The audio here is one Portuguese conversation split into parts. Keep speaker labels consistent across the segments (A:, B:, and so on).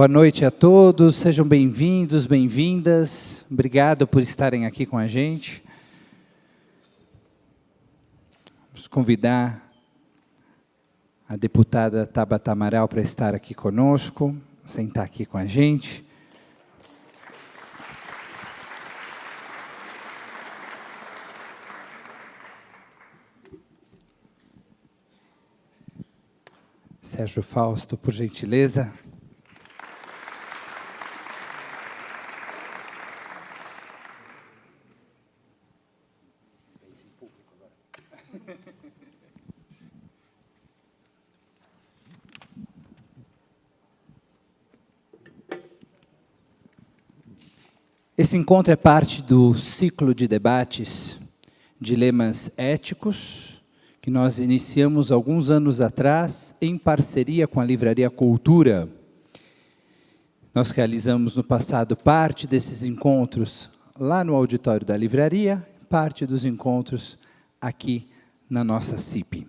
A: Boa noite a todos, sejam bem-vindos, bem-vindas. Obrigado por estarem aqui com a gente. Vamos convidar a deputada Tabata Amaral para estar aqui conosco, sentar aqui com a gente. Sérgio Fausto, por gentileza. Esse encontro é parte do ciclo de debates Dilemas Éticos, que nós iniciamos alguns anos atrás, em parceria com a Livraria Cultura. Nós realizamos no passado parte desses encontros lá no auditório da livraria, parte dos encontros aqui na nossa CIP.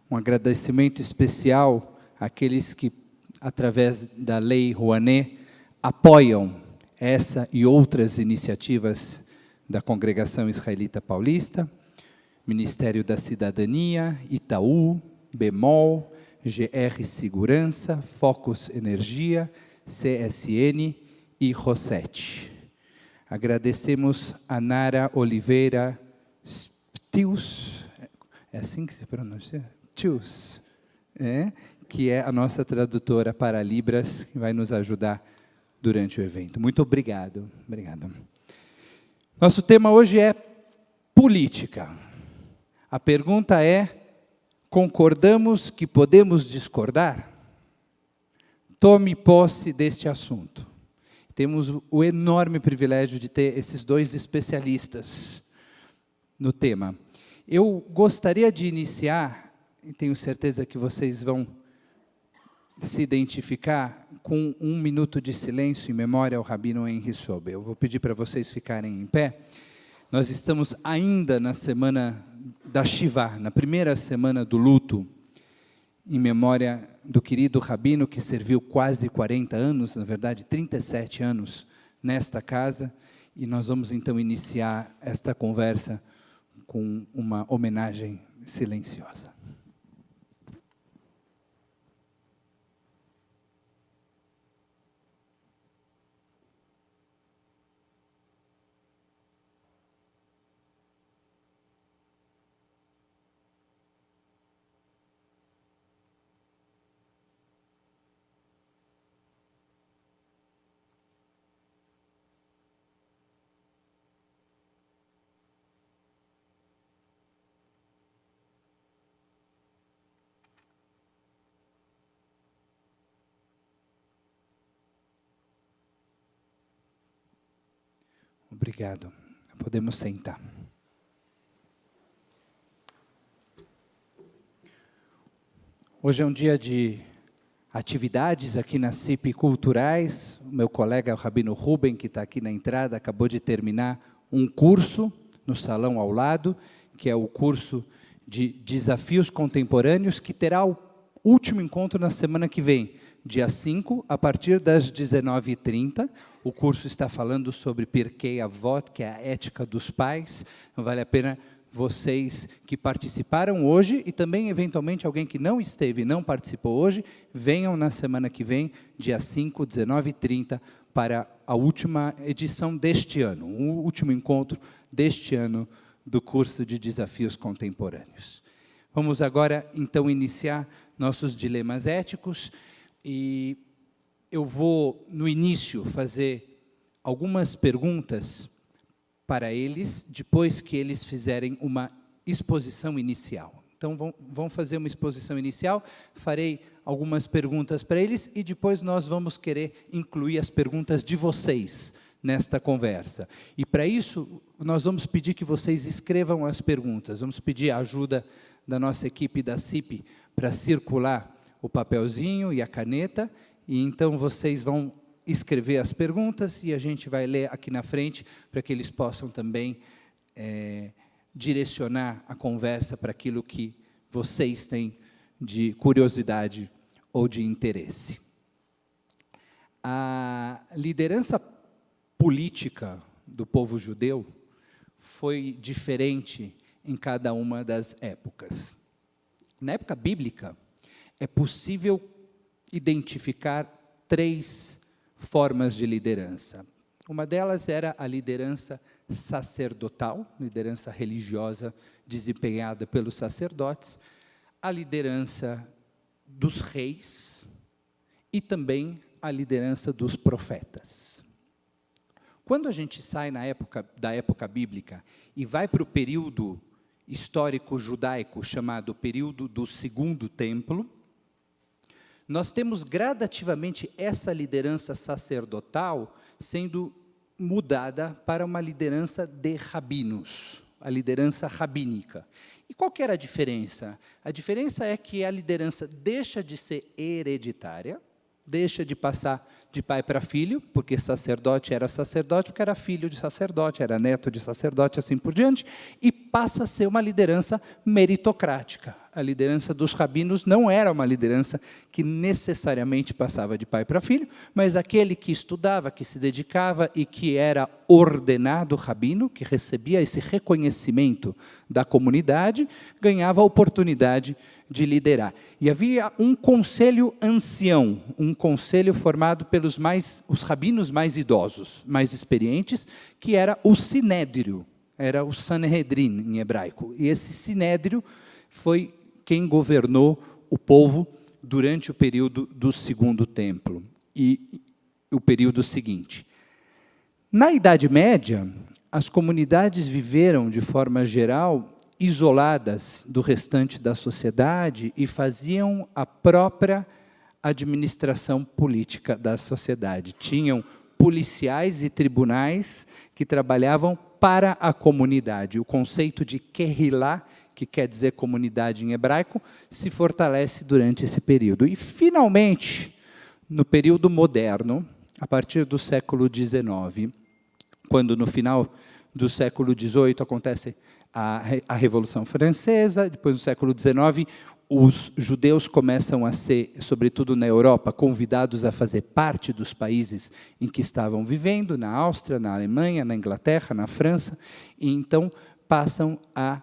A: Um agradecimento especial àqueles que, através da Lei Rouanet, apoiam essa e outras iniciativas da Congregação Israelita Paulista, Ministério da Cidadania, Itaú, Bemol, GR Segurança, Focus Energia, CSN e Rosset. Agradecemos a Nara Oliveira Tius, é assim que se pronuncia? Tius, que é a nossa tradutora para Libras, que vai nos ajudar durante o evento. Muito obrigado. Obrigado. Nosso tema hoje é política. A pergunta é: concordamos que podemos discordar? Tome posse deste assunto. Temos o enorme privilégio de ter esses dois especialistas no tema. Eu gostaria de iniciar, e tenho certeza que vocês vão se identificar, com um minuto de silêncio em memória ao Rabino Henry Sobel. Eu vou pedir para vocês ficarem em pé. Nós estamos ainda na semana da Shivá, na primeira semana do luto, em memória do querido Rabino, que serviu quase 40 anos, na verdade 37 anos, nesta casa, e nós vamos então iniciar esta conversa com uma homenagem silenciosa. Obrigado. Podemos sentar. Hoje é um dia de atividades aqui na CIP culturais. O meu colega, o Rabino Ruben, que está aqui na entrada, acabou de terminar um curso no salão ao lado, que é o curso de Desafios Contemporâneos, que terá o último encontro na semana que vem, dia 5, a partir das 19h30. O curso está falando sobre Pirkei Avot, que é a ética dos pais. Então, vale a pena vocês que participaram hoje, e também, eventualmente, alguém que não esteve e não participou hoje, venham na semana que vem, dia 5, 19h30, para a última edição deste ano, o último encontro deste ano do curso de Desafios Contemporâneos. Vamos agora, então, iniciar nossos dilemas éticos, e eu vou, no início, fazer algumas perguntas para eles, depois que eles fizerem uma exposição inicial. Então, vão fazer uma exposição inicial, farei algumas perguntas para eles, e depois nós vamos querer incluir as perguntas de vocês nesta conversa. E, para isso, nós vamos pedir que vocês escrevam as perguntas. Vamos pedir a ajuda da nossa equipe da CIP para circular o papelzinho e a caneta, e então vocês vão escrever as perguntas e a gente vai ler aqui na frente para que eles possam também direcionar a conversa para aquilo que vocês têm de curiosidade ou de interesse. A liderança política do povo judeu foi diferente em cada uma das épocas. Na época bíblica, é possível identificar 3 formas de liderança. Uma delas era a liderança sacerdotal, liderança religiosa desempenhada pelos sacerdotes, a liderança dos reis e também a liderança dos profetas. Quando a gente sai da época bíblica e vai para o período histórico judaico chamado período do Segundo Templo, nós temos gradativamente essa liderança sacerdotal sendo mudada para uma liderança de rabinos, a liderança rabínica. E qual que era a diferença? A diferença é que a liderança deixa de ser hereditária, deixa de passar de pai para filho, porque sacerdote era sacerdote, porque era filho de sacerdote, era neto de sacerdote, assim por diante, e passa a ser uma liderança meritocrática. A liderança dos rabinos não era uma liderança que necessariamente passava de pai para filho, mas aquele que estudava, que se dedicava e que era ordenado rabino, que recebia esse reconhecimento da comunidade, ganhava a oportunidade de liderar. E havia um conselho ancião, um conselho formado pelos os rabinos mais idosos, mais experientes, que era o sinédrio, era o Sanhedrin em hebraico. E esse sinédrio foi quem governou o povo durante o período do Segundo Templo e o período seguinte. Na Idade Média, as comunidades viveram, de forma geral, isoladas do restante da sociedade e faziam a própria administração política da sociedade. Tinham policiais e tribunais que trabalhavam para a comunidade. O conceito de Kehilá, que quer dizer comunidade em hebraico, se fortalece durante esse período. E, finalmente, no período moderno, a partir do século XIX, quando no final do século XVIII acontece a Revolução Francesa, depois no século XIX, os judeus começam a ser, sobretudo na Europa, convidados a fazer parte dos países em que estavam vivendo, na Áustria, na Alemanha, na Inglaterra, na França, e então passam a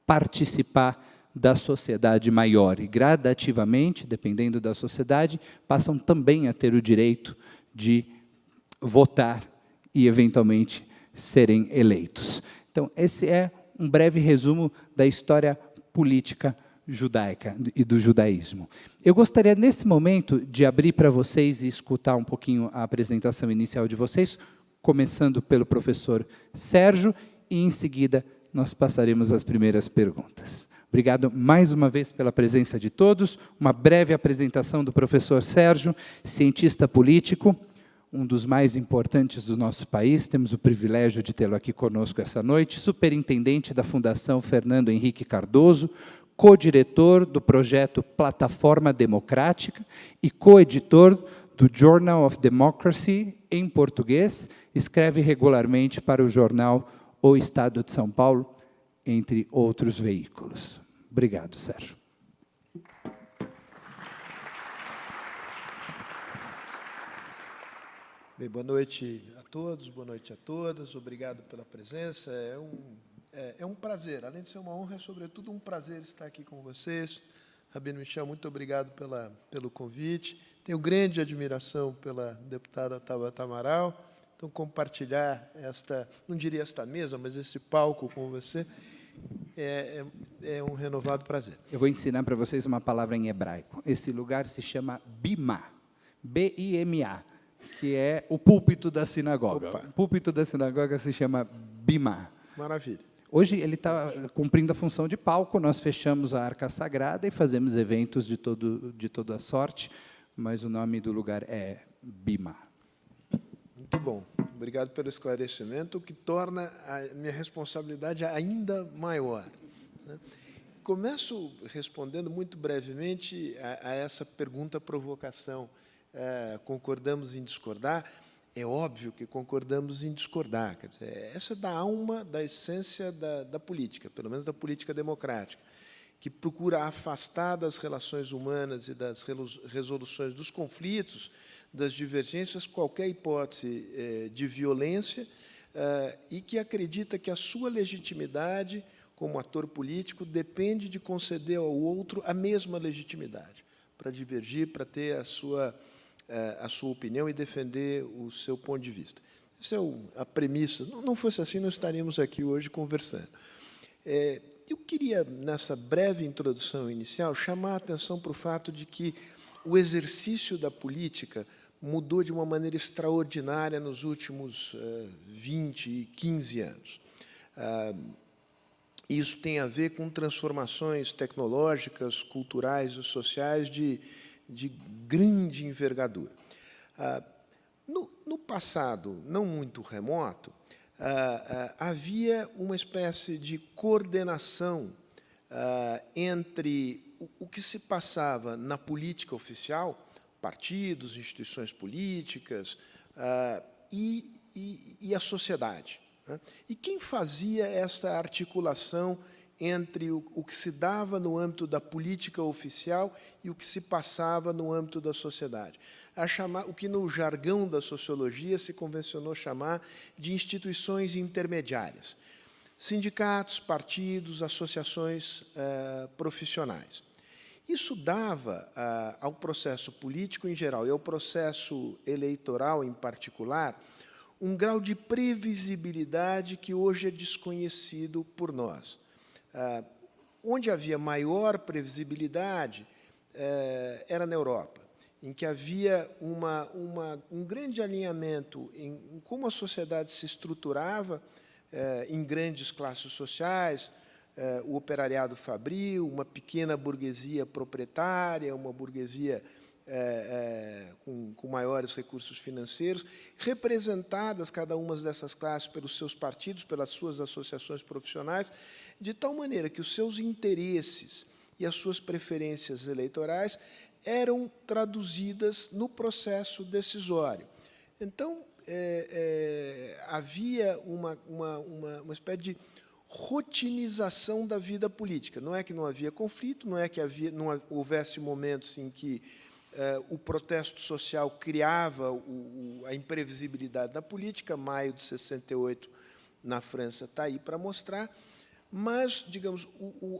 A: participar da sociedade maior. E gradativamente, dependendo da sociedade, passam também a ter o direito de votar e, eventualmente, serem eleitos. Então, esse é um breve resumo da história política judaica e do judaísmo. Eu gostaria, nesse momento, de abrir para vocês e escutar um pouquinho a apresentação inicial de vocês, começando pelo professor Sérgio, e, em seguida, nós passaremos às primeiras perguntas. Obrigado mais uma vez pela presença de todos. Uma breve apresentação do professor Sérgio, cientista político, um dos mais importantes do nosso país, temos o privilégio de tê-lo aqui conosco essa noite, superintendente da Fundação Fernando Henrique Cardoso, co-diretor do projeto Plataforma Democrática e co-editor do Journal of Democracy em português, escreve regularmente para o jornal O Estado de São Paulo, entre outros veículos. Obrigado, Sérgio.
B: Bem, boa noite a todos, boa noite a todas, obrigado pela presença. É um prazer, além de ser uma honra, é sobretudo um prazer estar aqui com vocês. Rabino Michel, muito obrigado pelo convite. Tenho grande admiração pela deputada Tabata Amaral, então compartilhar não diria esta mesa, mas esse palco com você é um renovado prazer.
A: Eu vou ensinar para vocês uma palavra em hebraico. Esse lugar se chama Bima, B-I-M-A, que é o púlpito da sinagoga.
B: Opa.
A: O púlpito da sinagoga se chama Bima.
B: Maravilha.
A: Hoje ele está cumprindo a função de palco, nós fechamos a Arca Sagrada e fazemos eventos de toda sorte, mas o nome do lugar é Bima.
B: Muito bom. Obrigado pelo esclarecimento, que torna a minha responsabilidade ainda maior. Começo respondendo muito brevemente a essa pergunta-provocação. Concordamos em discordar? É óbvio que concordamos em discordar. Quer dizer, essa é da alma, da essência da política, pelo menos da política democrática, que procura afastar das relações humanas e das resoluções dos conflitos, das divergências, qualquer hipótese de violência, e que acredita que a sua legitimidade como ator político depende de conceder ao outro a mesma legitimidade, para divergir, para ter a sua opinião e defender o seu ponto de vista. Essa é a premissa. Não fosse assim, nós estaríamos aqui hoje conversando. Eu queria, nessa breve introdução inicial, chamar a atenção para o fato de que o exercício da política mudou de uma maneira extraordinária nos últimos 20 e 15 anos. Isso tem a ver com transformações tecnológicas, culturais e sociais de grande envergadura. No passado, não muito remoto, havia uma espécie de coordenação entre o que se passava na política oficial, partidos, instituições políticas, e a sociedade, né? E quem fazia essa articulação entre o que se dava no âmbito da política oficial e o que se passava no âmbito da sociedade? O que, no jargão da sociologia, se convencionou chamar de instituições intermediárias. Sindicatos, partidos, associações profissionais. Isso dava ao processo político em geral e ao processo eleitoral em particular um grau de previsibilidade que hoje é desconhecido por nós. Onde havia maior previsibilidade era na Europa, em que havia um grande alinhamento em como a sociedade se estruturava em grandes classes sociais, o operariado fabril, uma pequena burguesia proprietária, uma burguesia com maiores recursos financeiros, representadas, cada uma dessas classes, pelos seus partidos, pelas suas associações profissionais, de tal maneira que os seus interesses e as suas preferências eleitorais eram traduzidas no processo decisório. Então, havia uma espécie de rotinização da vida política. Não é que não havia conflito, não é que não houvesse momentos em que o protesto social criava a imprevisibilidade da política. Maio de 68, na França, está aí para mostrar, mas, digamos,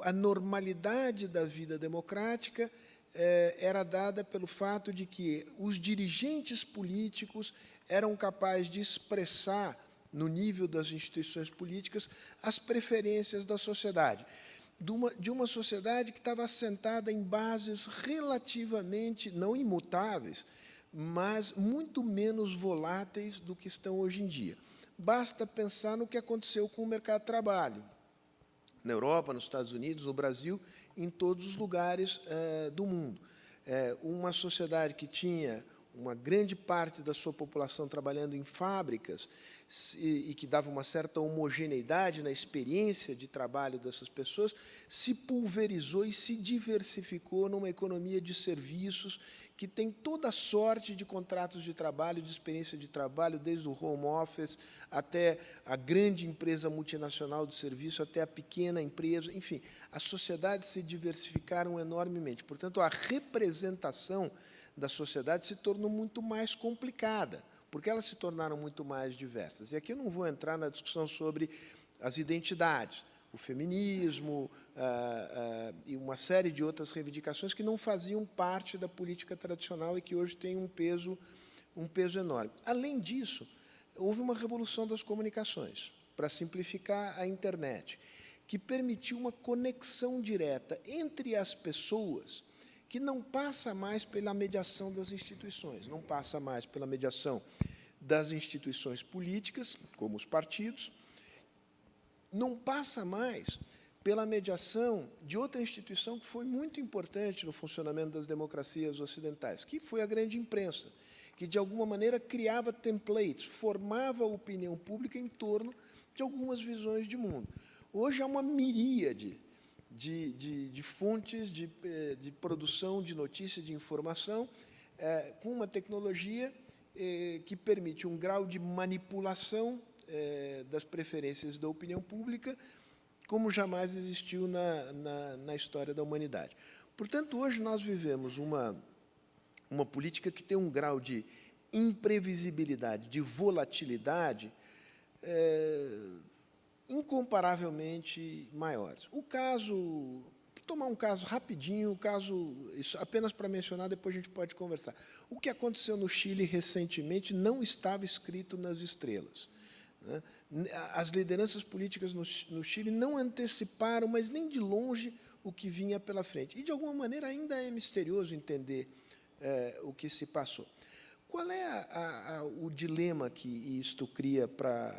B: a normalidade da vida democrática era dada pelo fato de que os dirigentes políticos eram capazes de expressar, no nível das instituições políticas, as preferências da sociedade, de uma sociedade que estava assentada em bases relativamente, não imutáveis, mas muito menos voláteis do que estão hoje em dia. Basta pensar no que aconteceu com o mercado de trabalho, na Europa, nos Estados Unidos, no Brasil, em todos os lugares do mundo. Uma sociedade que tinha uma grande parte da sua população trabalhando em fábricas e que dava uma certa homogeneidade na experiência de trabalho dessas pessoas, se pulverizou e se diversificou numa economia de serviços que tem toda sorte de contratos de trabalho, de experiência de trabalho, desde o home office até a grande empresa multinacional de serviço, até a pequena empresa, enfim, as sociedades se diversificaram enormemente. Portanto, a representação da sociedade se tornou muito mais complicada, porque elas se tornaram muito mais diversas. E aqui eu não vou entrar na discussão sobre as identidades, o feminismo e uma série de outras reivindicações que não faziam parte da política tradicional e que hoje têm um peso enorme. Além disso, houve uma revolução das comunicações, para simplificar a internet, que permitiu uma conexão direta entre as pessoas, que não passa mais pela mediação das instituições, não passa mais pela mediação das instituições políticas, como os partidos, não passa mais pela mediação de outra instituição que foi muito importante no funcionamento das democracias ocidentais, que foi a grande imprensa, que, de alguma maneira, criava templates, formava a opinião pública em torno de algumas visões de mundo. Hoje há uma miríade de fontes de produção de notícia, de informação, com uma tecnologia que permite um grau de manipulação das preferências da opinião pública como jamais existiu na história da humanidade. Portanto, hoje nós vivemos uma política que tem um grau de imprevisibilidade, de volatilidade, incomparavelmente maiores. O caso, vou tomar um caso rapidinho, isso apenas para mencionar, depois a gente pode conversar. O que aconteceu no Chile recentemente não estava escrito nas estrelas, né? As lideranças políticas no Chile não anteciparam, mas nem de longe, o que vinha pela frente. E, de alguma maneira, ainda é misterioso entender o que se passou. Qual é o dilema que isto cria para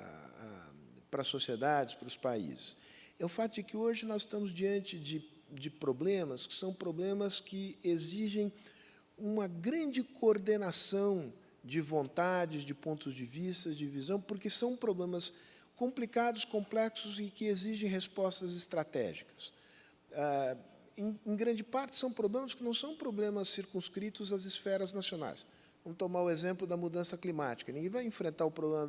B: as sociedades, para os países? É o fato de que hoje nós estamos diante de problemas que são problemas que exigem uma grande coordenação de vontades, de pontos de vista, de visão, porque são problemas complicados, complexos e que exigem respostas estratégicas. Em grande parte, são problemas que não são problemas circunscritos às esferas nacionais. Vamos tomar o exemplo da mudança climática. Ninguém vai enfrentar o problema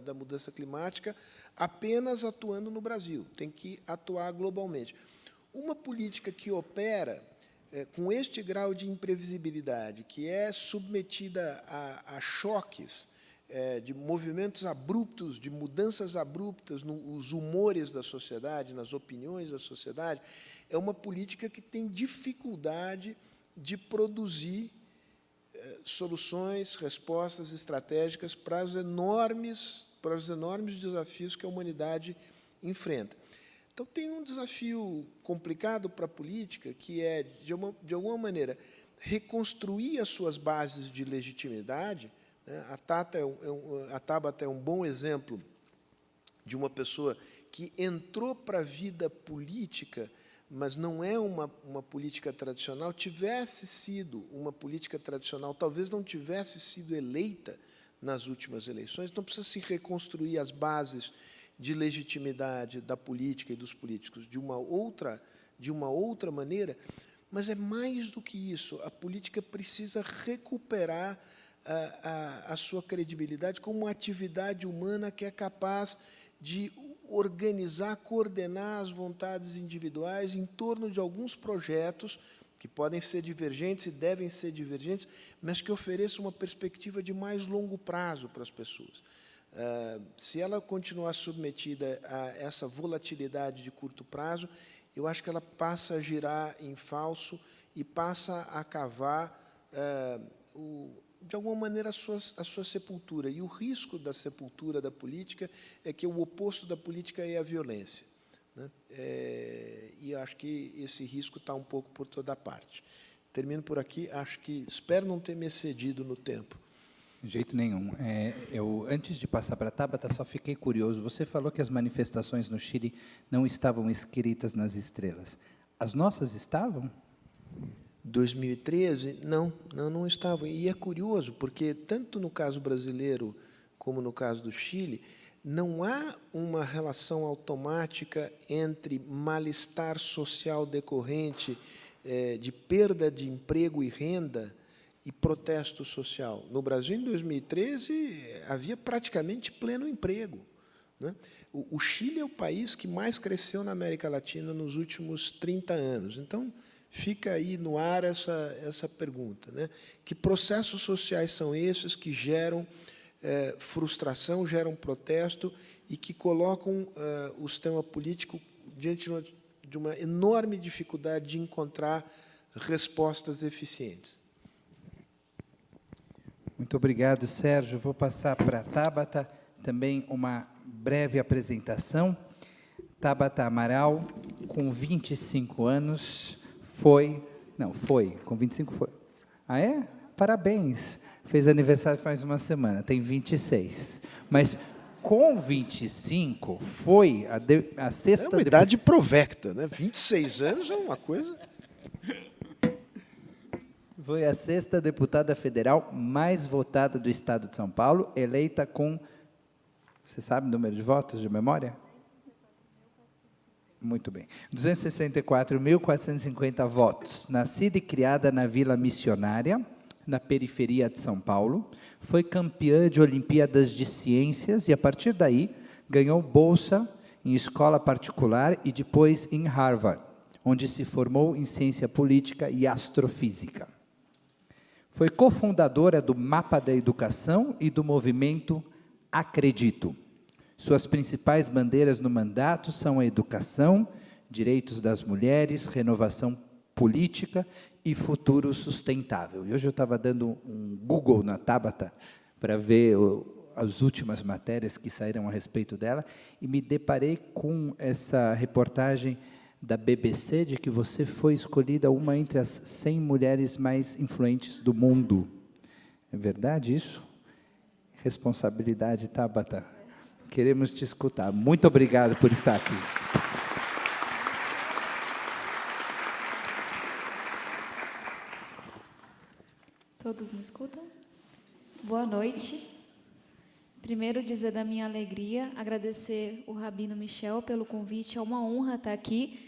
B: da mudança climática apenas atuando no Brasil, tem que atuar globalmente. Uma política que opera com este grau de imprevisibilidade, que é submetida a choques, de movimentos abruptos, de mudanças abruptas nos humores da sociedade, nas opiniões da sociedade, é uma política que tem dificuldade de produzir soluções, respostas estratégicas para os enormes desafios que a humanidade enfrenta. Então, tem um desafio complicado para a política, que é, de alguma maneira, reconstruir as suas bases de legitimidade, né? A Tabata é um bom exemplo de uma pessoa que entrou para a vida política, mas não é uma política tradicional. Tivesse sido uma política tradicional, talvez não tivesse sido eleita nas últimas eleições, então precisa se reconstruir as bases de legitimidade da política e dos políticos de uma outra maneira, mas é mais do que isso. A política precisa recuperar a sua credibilidade como uma atividade humana que é capaz de organizar, coordenar as vontades individuais em torno de alguns projetos que podem ser divergentes e devem ser divergentes, mas que ofereçam uma perspectiva de mais longo prazo para as pessoas. Se ela continuar submetida a essa volatilidade de curto prazo, eu acho que ela passa a girar em falso e passa a cavar, de alguma maneira, a sua sepultura. E o risco da sepultura da política é que o oposto da política é a violência, né? E eu acho que esse risco está um pouco por toda parte. Termino por aqui. Espero não ter me excedido no tempo.
A: De jeito nenhum. Eu, antes de passar para a Tabata, só fiquei curioso. Você falou que as manifestações no Chile não estavam escritas nas estrelas. As nossas estavam?
B: 2013, não estavam. E é curioso, porque, tanto no caso brasileiro como no caso do Chile, não há uma relação automática entre mal-estar social decorrente de perda de emprego e renda e protesto social. No Brasil, em 2013, havia praticamente pleno emprego, né? O Chile é o país que mais cresceu na América Latina nos últimos 30 anos. Então, fica aí no ar essa pergunta, né? Que processos sociais são esses que geram frustração, geram protesto e que colocam o sistema político diante de uma enorme dificuldade de encontrar respostas eficientes?
A: Muito obrigado, Sérgio. Vou passar para a Tabata, também uma breve apresentação. Tabata Amaral, com 25 anos, com 25 foi. Ah, é? Parabéns. Fez aniversário faz uma semana, tem 26. Mas com 25 foi a sexta...
B: É uma idade provecta, né? 26 anos é uma coisa...
A: Foi a sexta deputada federal mais votada do Estado de São Paulo, eleita com... Você sabe o número de votos de memória? Muito bem. 264.450 votos. Nascida e criada na Vila Missionária, na periferia de São Paulo, foi campeã de Olimpíadas de Ciências e, a partir daí, ganhou bolsa em escola particular e depois em Harvard, onde se formou em ciência política e astrofísica. Foi cofundadora do Mapa da Educação e do movimento Acredito. Suas principais bandeiras no mandato são a educação, direitos das mulheres, renovação política e futuro sustentável. E hoje eu estava dando um Google na Tabata para ver as últimas matérias que saíram a respeito dela e me deparei com essa reportagem da BBC de que você foi escolhida uma entre as 100 mulheres mais influentes do mundo. É verdade isso? Responsabilidade, Tabata. Queremos te escutar. Muito obrigado por estar aqui.
C: Todos me escutam? Boa noite. Primeiro, dizer da minha alegria, agradecer o Rabino Michel pelo convite. É uma honra estar aqui.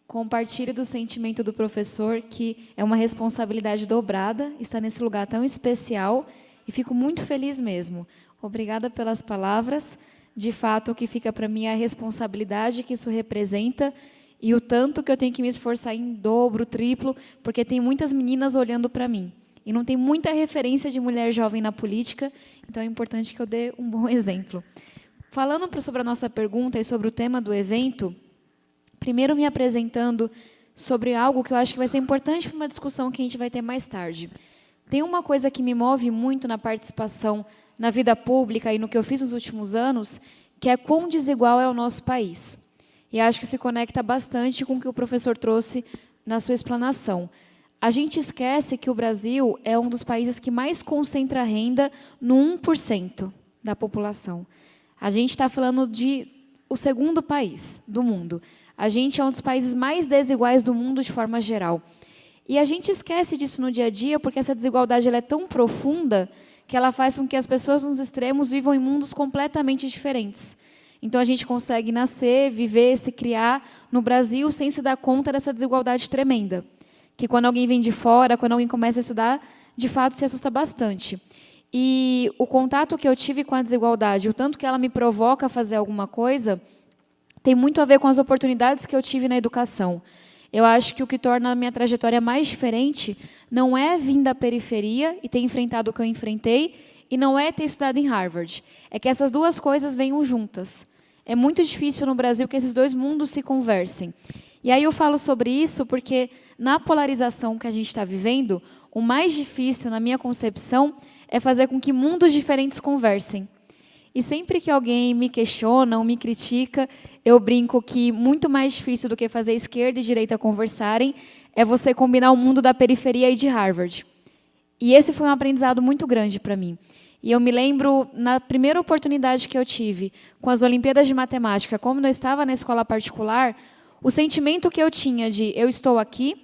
C: Compartilho do sentimento do professor, que é uma responsabilidade dobrada estar nesse lugar tão especial, e fico muito feliz mesmo. Obrigada pelas palavras. De fato, o que fica para mim é a responsabilidade que isso representa e o tanto que eu tenho que me esforçar em dobro, triplo, porque tem muitas meninas olhando para mim. E não tem muita referência de mulher jovem na política, então é importante que eu dê um bom exemplo. Falando sobre a nossa pergunta e sobre o tema do evento, primeiro me apresentando sobre algo que eu acho que vai ser importante para uma discussão que a gente vai ter mais tarde. Tem uma coisa que me move muito na participação na vida pública e no que eu fiz nos últimos anos, que é quão desigual é o nosso país. E acho que se conecta bastante com o que o professor trouxe na sua explanação. A gente esquece que o Brasil é um dos países que mais concentra renda no 1% da população. A gente está falando de o segundo país do mundo. A gente é um dos países mais desiguais do mundo de forma geral. E a gente esquece disso no dia a dia, porque essa desigualdade ela é tão profunda que ela faz com que as pessoas nos extremos vivam em mundos completamente diferentes. Então, a gente consegue nascer, viver, se criar no Brasil sem se dar conta dessa desigualdade tremenda. Que quando alguém vem de fora, quando alguém começa a estudar, de fato se assusta bastante. E o contato que eu tive com a desigualdade, o tanto que ela me provoca a fazer alguma coisa, tem muito a ver com as oportunidades que eu tive na educação. Eu acho que o que torna a minha trajetória mais diferente não é vir da periferia e ter enfrentado o que eu enfrentei, e não é ter estudado em Harvard. É que essas duas coisas venham juntas. É muito difícil no Brasil que esses dois mundos se conversem. E aí eu falo sobre isso porque, na polarização que a gente está vivendo, o mais difícil, na minha concepção, é fazer com que mundos diferentes conversem. E sempre que alguém me questiona ou me critica, eu brinco que muito mais difícil do que fazer esquerda e direita conversarem é você combinar o mundo da periferia e de Harvard. E esse foi um aprendizado muito grande para mim. E eu me lembro, na primeira oportunidade que eu tive com as Olimpíadas de Matemática, como eu estava na escola particular, o sentimento que eu tinha de eu estou aqui,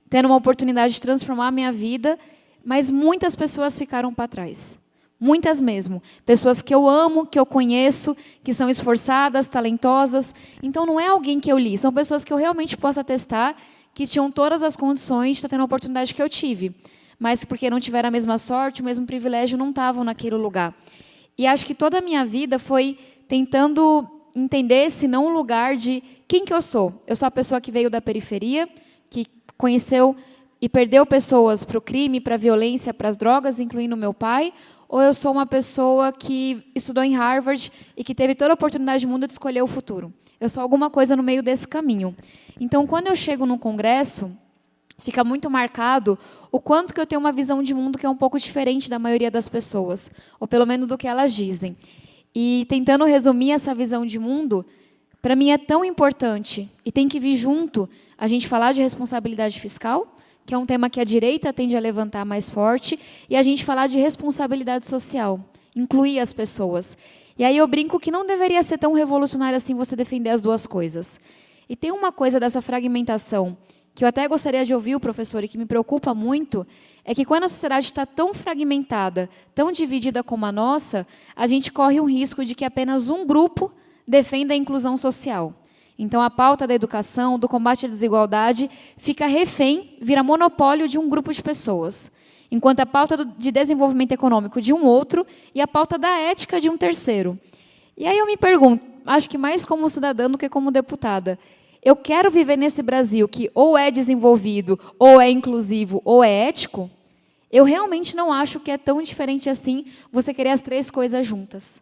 C: tendo uma oportunidade de transformar a minha vida, mas muitas pessoas ficaram para trás. Muitas mesmo. Pessoas que eu amo, que eu conheço, que são esforçadas, talentosas. Então, não é alguém que eu li, são pessoas que eu realmente posso atestar que tinham todas as condições de estar tendo a oportunidade que eu tive. Mas, porque não tiveram a mesma sorte, o mesmo privilégio, não estavam naquele lugar. E acho que toda a minha vida foi tentando entender esse não lugar de quem que eu sou. Eu sou a pessoa que veio da periferia, que conheceu e perdeu pessoas para o crime, para a violência, para as drogas, incluindo meu pai, ou eu sou uma pessoa que estudou em Harvard e que teve toda a oportunidade do mundo de escolher o futuro. Eu sou alguma coisa no meio desse caminho. Então, quando eu chego no congresso, fica muito marcado o quanto que eu tenho uma visão de mundo que é um pouco diferente da maioria das pessoas, ou pelo menos do que elas dizem. E tentando resumir essa visão de mundo, para mim é tão importante, e tem que vir junto, a gente falar de responsabilidade fiscal, que é um tema que a direita tende a levantar mais forte, e a gente falar de responsabilidade social, incluir as pessoas. E aí eu brinco que não deveria ser tão revolucionário assim você defender as duas coisas. E tem uma coisa dessa fragmentação, que eu até gostaria de ouvir o professor e que me preocupa muito, é que quando a sociedade está tão fragmentada, tão dividida como a nossa, a gente corre um risco de que apenas um grupo defenda a inclusão social. Então, a pauta da educação, do combate à desigualdade, fica refém, vira monopólio de um grupo de pessoas, enquanto a pauta de desenvolvimento econômico de um outro e a pauta da ética de um terceiro. E aí eu me pergunto, acho que mais como cidadã do que como deputada, eu quero viver nesse Brasil que ou é desenvolvido, ou é inclusivo, ou é ético? Eu realmente não acho que é tão diferente assim você querer as 3 coisas juntas.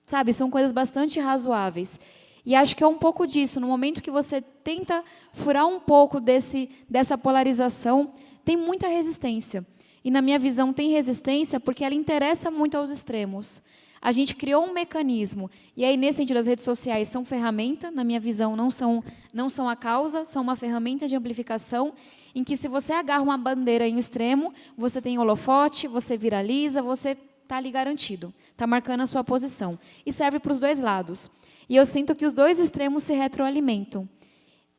C: Sabe, são coisas bastante razoáveis. E acho que é um pouco disso, no momento que você tenta furar um pouco dessa polarização, tem muita resistência. E, na minha visão, tem resistência porque ela interessa muito aos extremos. A gente criou um mecanismo, e aí, nesse sentido, as redes sociais são ferramenta, na minha visão, não são a causa, são uma ferramenta de amplificação, em que, se você agarra uma bandeira em um extremo, você tem holofote, você viraliza, você está ali garantido, está marcando a sua posição. E serve para os 2 lados. E eu sinto que os 2 extremos se retroalimentam.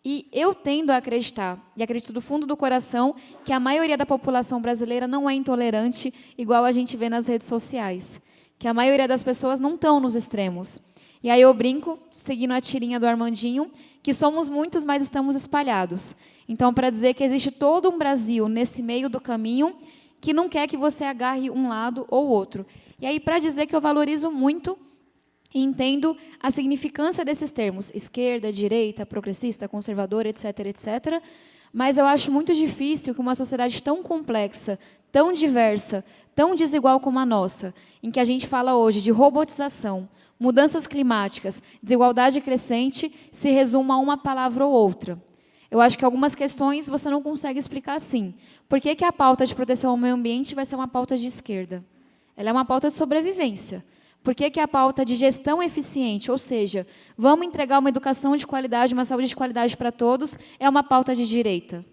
C: E eu tendo a acreditar, e acredito do fundo do coração, que a maioria da população brasileira não é intolerante, igual a gente vê nas redes sociais. Que a maioria das pessoas não estão nos extremos. E aí eu brinco, seguindo a tirinha do Armandinho, que somos muitos, mas estamos espalhados. Então, para dizer que existe todo um Brasil nesse meio do caminho, que não quer que você agarre um lado ou outro. E aí, para dizer que eu valorizo muito e entendo a significância desses termos, esquerda, direita, progressista, conservador, etc., etc., mas eu acho muito difícil que uma sociedade tão complexa, tão diversa, tão desigual como a nossa, em que a gente fala hoje de robotização, mudanças climáticas, desigualdade crescente, se resuma a uma palavra ou outra. Eu acho que algumas questões você não consegue explicar assim. Por que a pauta de proteção ao meio ambiente vai ser uma pauta de esquerda? Ela é uma pauta de sobrevivência. Por que a pauta de gestão eficiente, ou seja, vamos entregar uma educação de qualidade, uma saúde de qualidade para todos, é uma pauta de direita?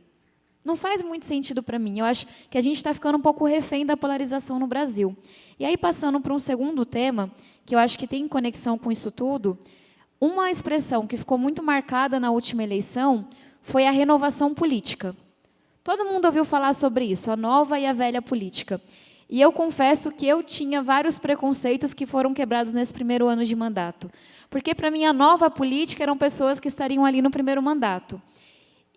C: Não faz muito sentido para mim. Eu acho que a gente está ficando um pouco refém da polarização no Brasil. E aí, passando para um segundo tema, que eu acho que tem conexão com isso tudo, uma expressão que ficou muito marcada na última eleição foi a renovação política. Todo mundo ouviu falar sobre isso, a nova e a velha política. E eu confesso que eu tinha vários preconceitos que foram quebrados nesse primeiro ano de mandato. Porque, para mim, a nova política eram pessoas que estariam ali no primeiro mandato.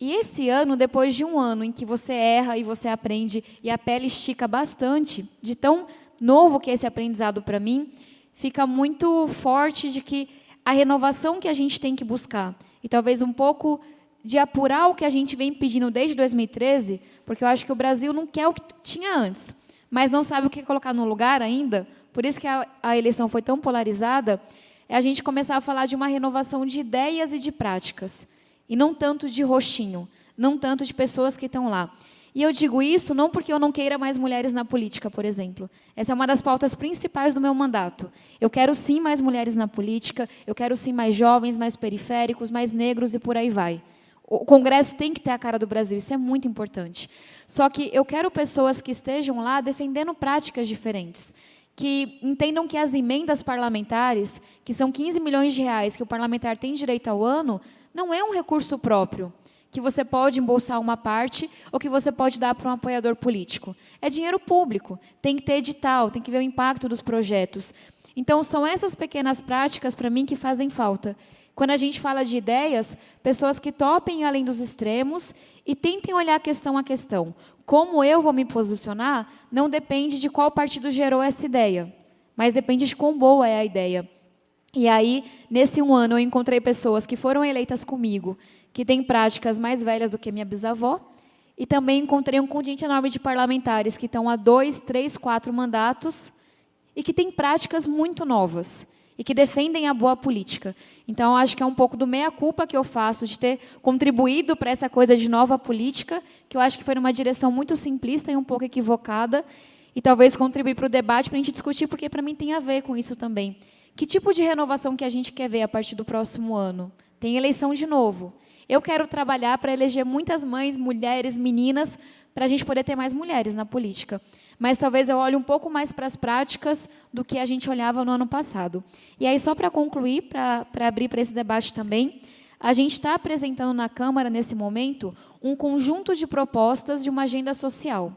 C: E esse ano, depois de um ano em que você erra e você aprende, e a pele estica bastante, de tão novo que é esse aprendizado para mim, fica muito forte de que a renovação que a gente tem que buscar, e talvez um pouco de apurar o que a gente vem pedindo desde 2013, porque eu acho que o Brasil não quer o que tinha antes, mas não sabe o que colocar no lugar ainda, por isso que a eleição foi tão polarizada, é a gente começar a falar de uma renovação de ideias e de práticas, e não tanto de rostinho, não tanto de pessoas que estão lá. E eu digo isso não porque eu não queira mais mulheres na política, por exemplo. Essa é uma das pautas principais do meu mandato. Eu quero sim mais mulheres na política, eu quero sim mais jovens, mais periféricos, mais negros e por aí vai. O Congresso tem que ter a cara do Brasil, isso é muito importante. Só que eu quero pessoas que estejam lá defendendo práticas diferentes, que entendam que as emendas parlamentares, que são 15 milhões de reais que o parlamentar tem direito ao ano, não é um recurso próprio, que você pode embolsar uma parte ou que você pode dar para um apoiador político. É dinheiro público, tem que ter edital, tem que ver o impacto dos projetos. Então, são essas pequenas práticas, para mim, que fazem falta. Quando a gente fala de ideias, pessoas que topem além dos extremos e tentem olhar questão a questão. Como eu vou me posicionar não depende de qual partido gerou essa ideia, mas depende de quão boa é a ideia. E aí, nesse um ano, eu encontrei pessoas que foram eleitas comigo, que têm práticas mais velhas do que minha bisavó, e também encontrei um contingente enorme de parlamentares que estão há 2, 3, 4 mandatos e que têm práticas muito novas e que defendem a boa política. Então, acho que é um pouco do meia-culpa que eu faço de ter contribuído para essa coisa de nova política, que eu acho que foi numa direção muito simplista e um pouco equivocada, e talvez contribuir para o debate, para a gente discutir, porque para mim tem a ver com isso também. Que tipo de renovação que a gente quer ver a partir do próximo ano? Tem eleição de novo. Eu quero trabalhar para eleger muitas mães, mulheres, meninas, para a gente poder ter mais mulheres na política. Mas talvez eu olhe um pouco mais para as práticas do que a gente olhava no ano passado. E aí, só para concluir, para abrir para esse debate também, a gente está apresentando na Câmara, nesse momento, um conjunto de propostas de uma agenda social,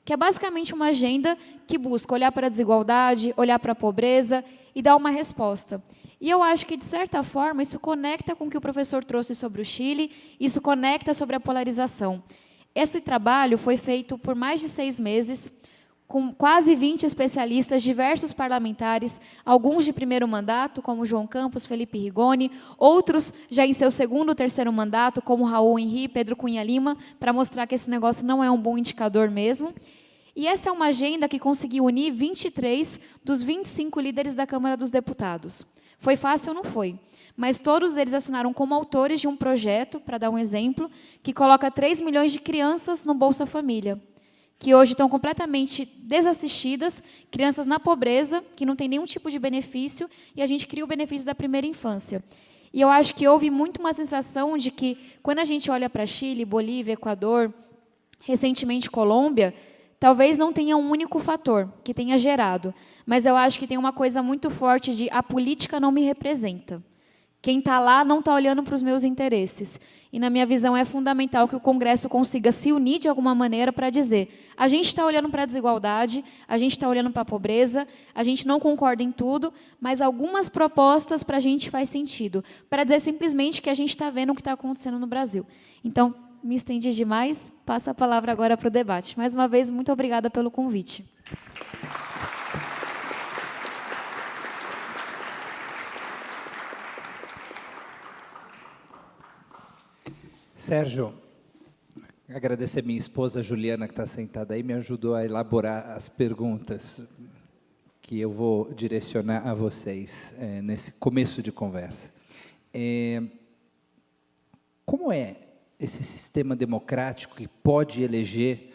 C: que é basicamente uma agenda que busca olhar para a desigualdade, olhar para a pobreza e dar uma resposta. E eu acho que, de certa forma, isso conecta com o que o professor trouxe sobre o Chile, isso conecta sobre a polarização. Esse trabalho foi feito por mais de 6 meses, com quase 20 especialistas, diversos parlamentares, alguns de primeiro mandato, como João Campos, Felipe Rigoni, outros já em seu segundo ou terceiro mandato, como Raul Henri, Pedro Cunha Lima, para mostrar que esse negócio não é um bom indicador mesmo. E essa é uma agenda que conseguiu unir 23 dos 25 líderes da Câmara dos Deputados. Foi fácil ou não foi? Mas todos eles assinaram como autores de um projeto, para dar um exemplo, que coloca 3 milhões de crianças no Bolsa Família, que hoje estão completamente desassistidas, crianças na pobreza, que não têm nenhum tipo de benefício, e a gente cria o benefício da primeira infância. E eu acho que houve muito uma sensação de que, quando a gente olha para Chile, Bolívia, Equador, recentemente Colômbia, talvez não tenha um único fator que tenha gerado, mas eu acho que tem uma coisa muito forte de a política não me representa. Quem está lá não está olhando para os meus interesses. E, na minha visão, é fundamental que o Congresso consiga se unir de alguma maneira para dizer: a gente está olhando para a desigualdade, a gente está olhando para a pobreza, a gente não concorda em tudo, mas algumas propostas para a gente faz sentido. Para dizer simplesmente que a gente está vendo o que está acontecendo no Brasil. Então, me estendi demais, passo a palavra agora para o debate. Mais uma vez, muito obrigada pelo convite.
A: Sérgio, agradecer a minha esposa Juliana, que está sentada aí, me ajudou a elaborar as perguntas que eu vou direcionar a vocês nesse começo de conversa. Como é esse sistema democrático que pode eleger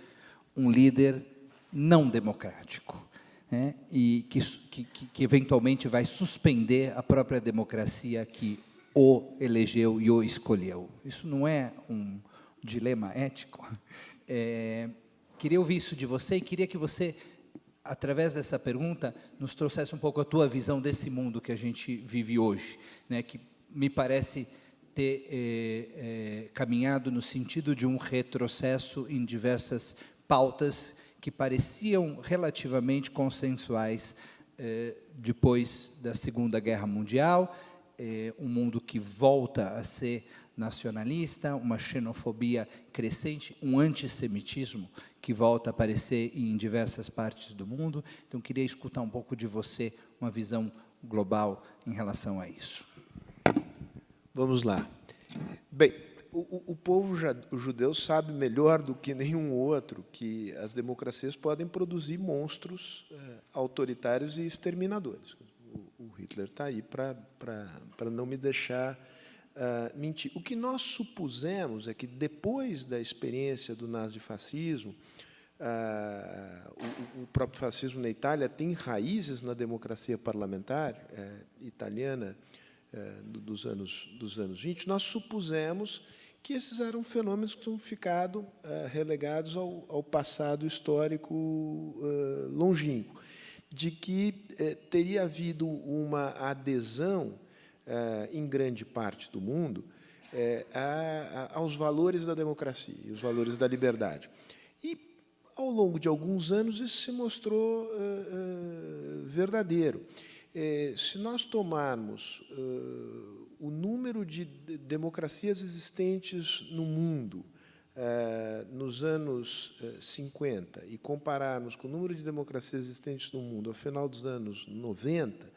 A: um líder não democrático, né? E que eventualmente vai suspender a própria democracia que o elegeu e o escolheu? Isso não é um dilema ético? Queria ouvir isso de você e queria que você, através dessa pergunta, nos trouxesse um pouco a tua visão desse mundo que a gente vive hoje, né, que me parece ter caminhado no sentido de um retrocesso em diversas pautas que pareciam relativamente consensuais depois da Segunda Guerra Mundial, um mundo que volta a ser nacionalista, uma xenofobia crescente, um antissemitismo que volta a aparecer em diversas partes do mundo. Então, queria escutar um pouco de você, uma visão global em relação a isso.
B: Vamos lá. Bem, o povo judeu sabe melhor do que nenhum outro que as democracias podem produzir monstros autoritários e exterminadores. O Hitler está aí para não me deixar mentir. O que nós supusemos é que, depois da experiência do nazifascismo, o próprio fascismo na Itália tem raízes na democracia parlamentar italiana dos anos 20, nós supusemos que esses eram fenômenos que tinham ficado relegados ao passado histórico longínquo, de que teria havido uma adesão, em grande parte do mundo, aos valores da democracia, os valores da liberdade. E, ao longo de alguns anos, isso se mostrou verdadeiro. Se nós tomarmos o número de democracias existentes no mundo nos anos 50 e compararmos com o número de democracias existentes no mundo ao final dos anos 90,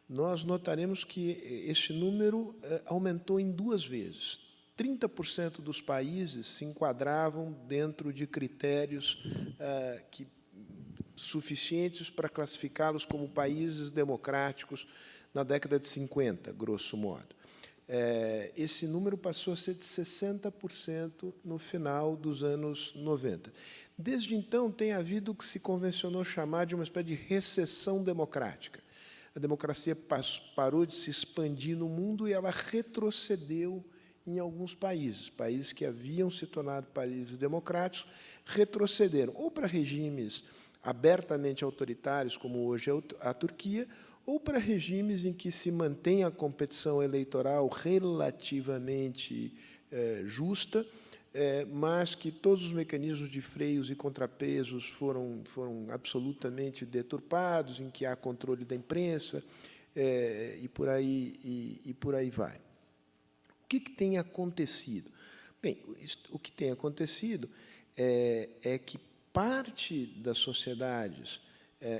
B: nós notaremos que esse número aumentou em 2 vezes. 30% dos países se enquadravam dentro de critérios suficientes para classificá-los como países democráticos na década de 50, grosso modo. Esse número passou a ser de 60% no final dos anos 90. Desde então, tem havido o que se convencionou chamar de uma espécie de recessão democrática. A democracia parou de se expandir no mundo e ela retrocedeu em alguns países. Países que haviam se tornado países democráticos retrocederam ou para regimes abertamente autoritários, como hoje é a Turquia, ou para regimes em que se mantém a competição eleitoral relativamente justa, mas que todos os mecanismos de freios e contrapesos foram absolutamente deturpados, em que há controle da imprensa, e por aí vai. O que tem acontecido? Bem, o que tem acontecido é que, parte das sociedades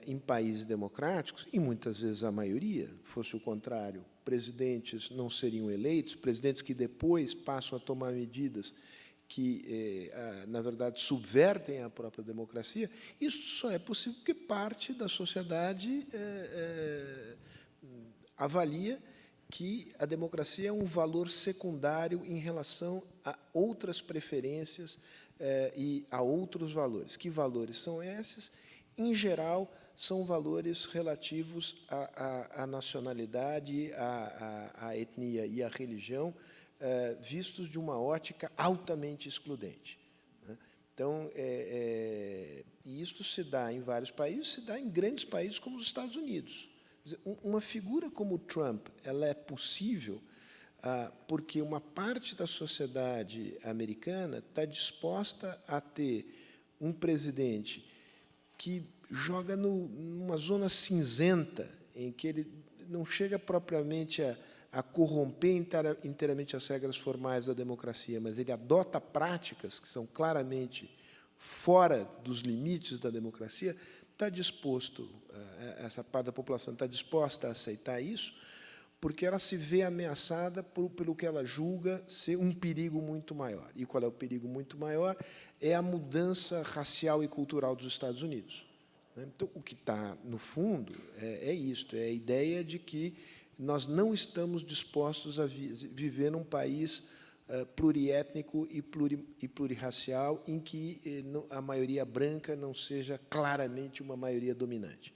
B: em países democráticos, e muitas vezes a maioria, fosse o contrário, presidentes não seriam eleitos, presidentes que depois passam a tomar medidas que, na verdade, subvertem a própria democracia, isso só é possível porque parte da sociedade avalia que a democracia é um valor secundário em relação a outras preferências e a outros valores. Que valores são esses? Em geral, são valores relativos à nacionalidade, à etnia e à religião, vistos de uma ótica altamente excludente. Então, e isto se dá em vários países, se dá em grandes países como os Estados Unidos. Uma figura como o Trump, ela é possível porque uma parte da sociedade americana está disposta a ter um presidente que joga numa zona cinzenta, em que ele não chega propriamente a corromper inteiramente as regras formais da democracia, mas ele adota práticas que são claramente fora dos limites da democracia, está disposto, essa parte da população está disposta a aceitar isso, porque ela se vê ameaçada pelo que ela julga ser um perigo muito maior. E qual é o perigo muito maior? É a mudança racial e cultural dos Estados Unidos. Então, o que está, no fundo, é isto, é a ideia de que nós não estamos dispostos a viver num país pluriétnico e plurirracial em que a maioria branca não seja claramente uma maioria dominante.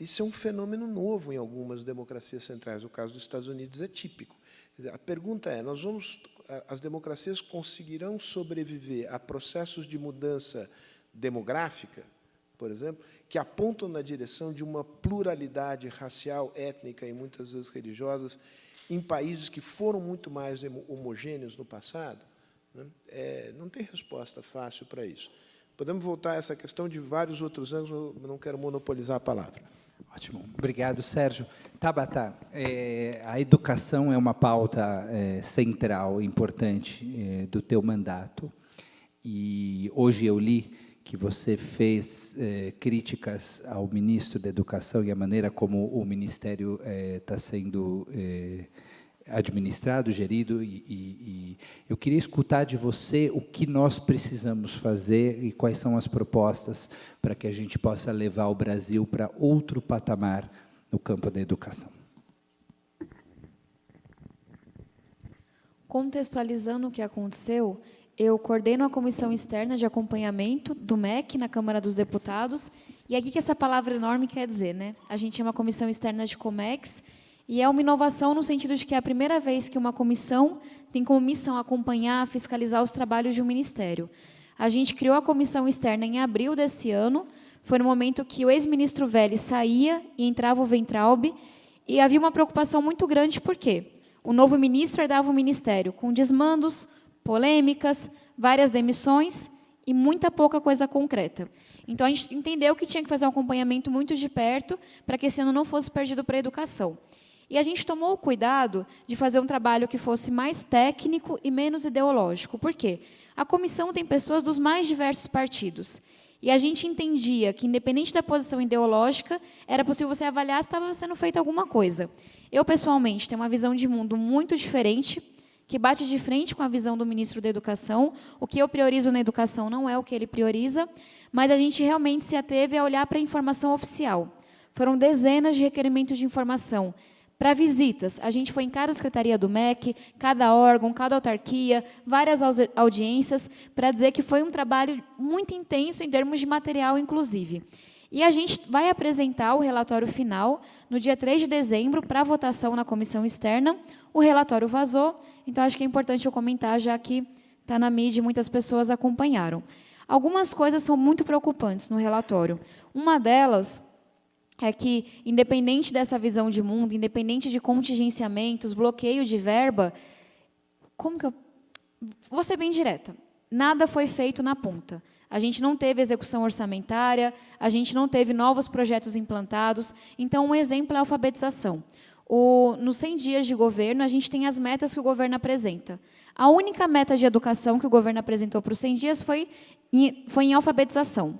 B: Isso é um fenômeno novo em algumas democracias centrais. O caso dos Estados Unidos é típico. A pergunta é, as democracias conseguirão sobreviver a processos de mudança demográfica, por exemplo, que apontam na direção de uma pluralidade racial, étnica e muitas vezes religiosas em países que foram muito mais homogêneos no passado? Não tem resposta fácil para isso. Podemos voltar a essa questão de vários outros ângulos, eu não quero monopolizar a palavra.
A: Ótimo. Obrigado, Sérgio. Tabata, a educação é uma pauta central, importante do teu mandato. E hoje eu li que você fez críticas ao ministro da Educação e a maneira como o Ministério está sendo administrado, gerido, e eu queria escutar de você o que nós precisamos fazer e quais são as propostas para que a gente possa levar o Brasil para outro patamar no campo da educação.
C: Contextualizando o que aconteceu, eu coordeno a Comissão Externa de Acompanhamento do MEC na Câmara dos Deputados, e aqui que essa palavra enorme quer dizer, né? A gente é uma Comissão Externa de Comex, e é uma inovação no sentido de que é a primeira vez que uma comissão tem como missão acompanhar, fiscalizar os trabalhos de um ministério. A gente criou a comissão externa em abril desse ano, foi no momento que o ex-ministro Vélez saía e entrava o Weintraub, e havia uma preocupação muito grande, por quê? O novo ministro herdava o ministério com desmandos, polêmicas, várias demissões e muita pouca coisa concreta. Então, a gente entendeu que tinha que fazer um acompanhamento muito de perto para que esse ano não fosse perdido para a educação. E a gente tomou o cuidado de fazer um trabalho que fosse mais técnico e menos ideológico. Por quê? A comissão tem pessoas dos mais diversos partidos. E a gente entendia que, independente da posição ideológica, era possível você avaliar se estava sendo feita alguma coisa. Eu, pessoalmente, tenho uma visão de mundo muito diferente, que bate de frente com a visão do ministro da Educação. O que eu priorizo na educação não é o que ele prioriza, mas a gente realmente se ateve a olhar para a informação oficial. Foram dezenas de requerimentos de informação. Para visitas, a gente foi em cada secretaria do MEC, cada órgão, cada autarquia, várias audiências, para dizer que foi um trabalho muito intenso em termos de material, inclusive. E a gente vai apresentar o relatório final no dia 3 de dezembro para votação na comissão externa. O relatório vazou, então acho que é importante eu comentar, já que está na mídia e muitas pessoas acompanharam. Algumas coisas são muito preocupantes no relatório. Uma delas é que, independente dessa visão de mundo, independente de contingenciamentos, bloqueio de verba, vou ser bem direta, nada foi feito na ponta. A gente não teve execução orçamentária, a gente não teve novos projetos implantados. Então, um exemplo é a alfabetização. nos 100 dias de governo, a gente tem as metas que o governo apresenta. A única meta de educação que o governo apresentou para os 100 dias foi em alfabetização.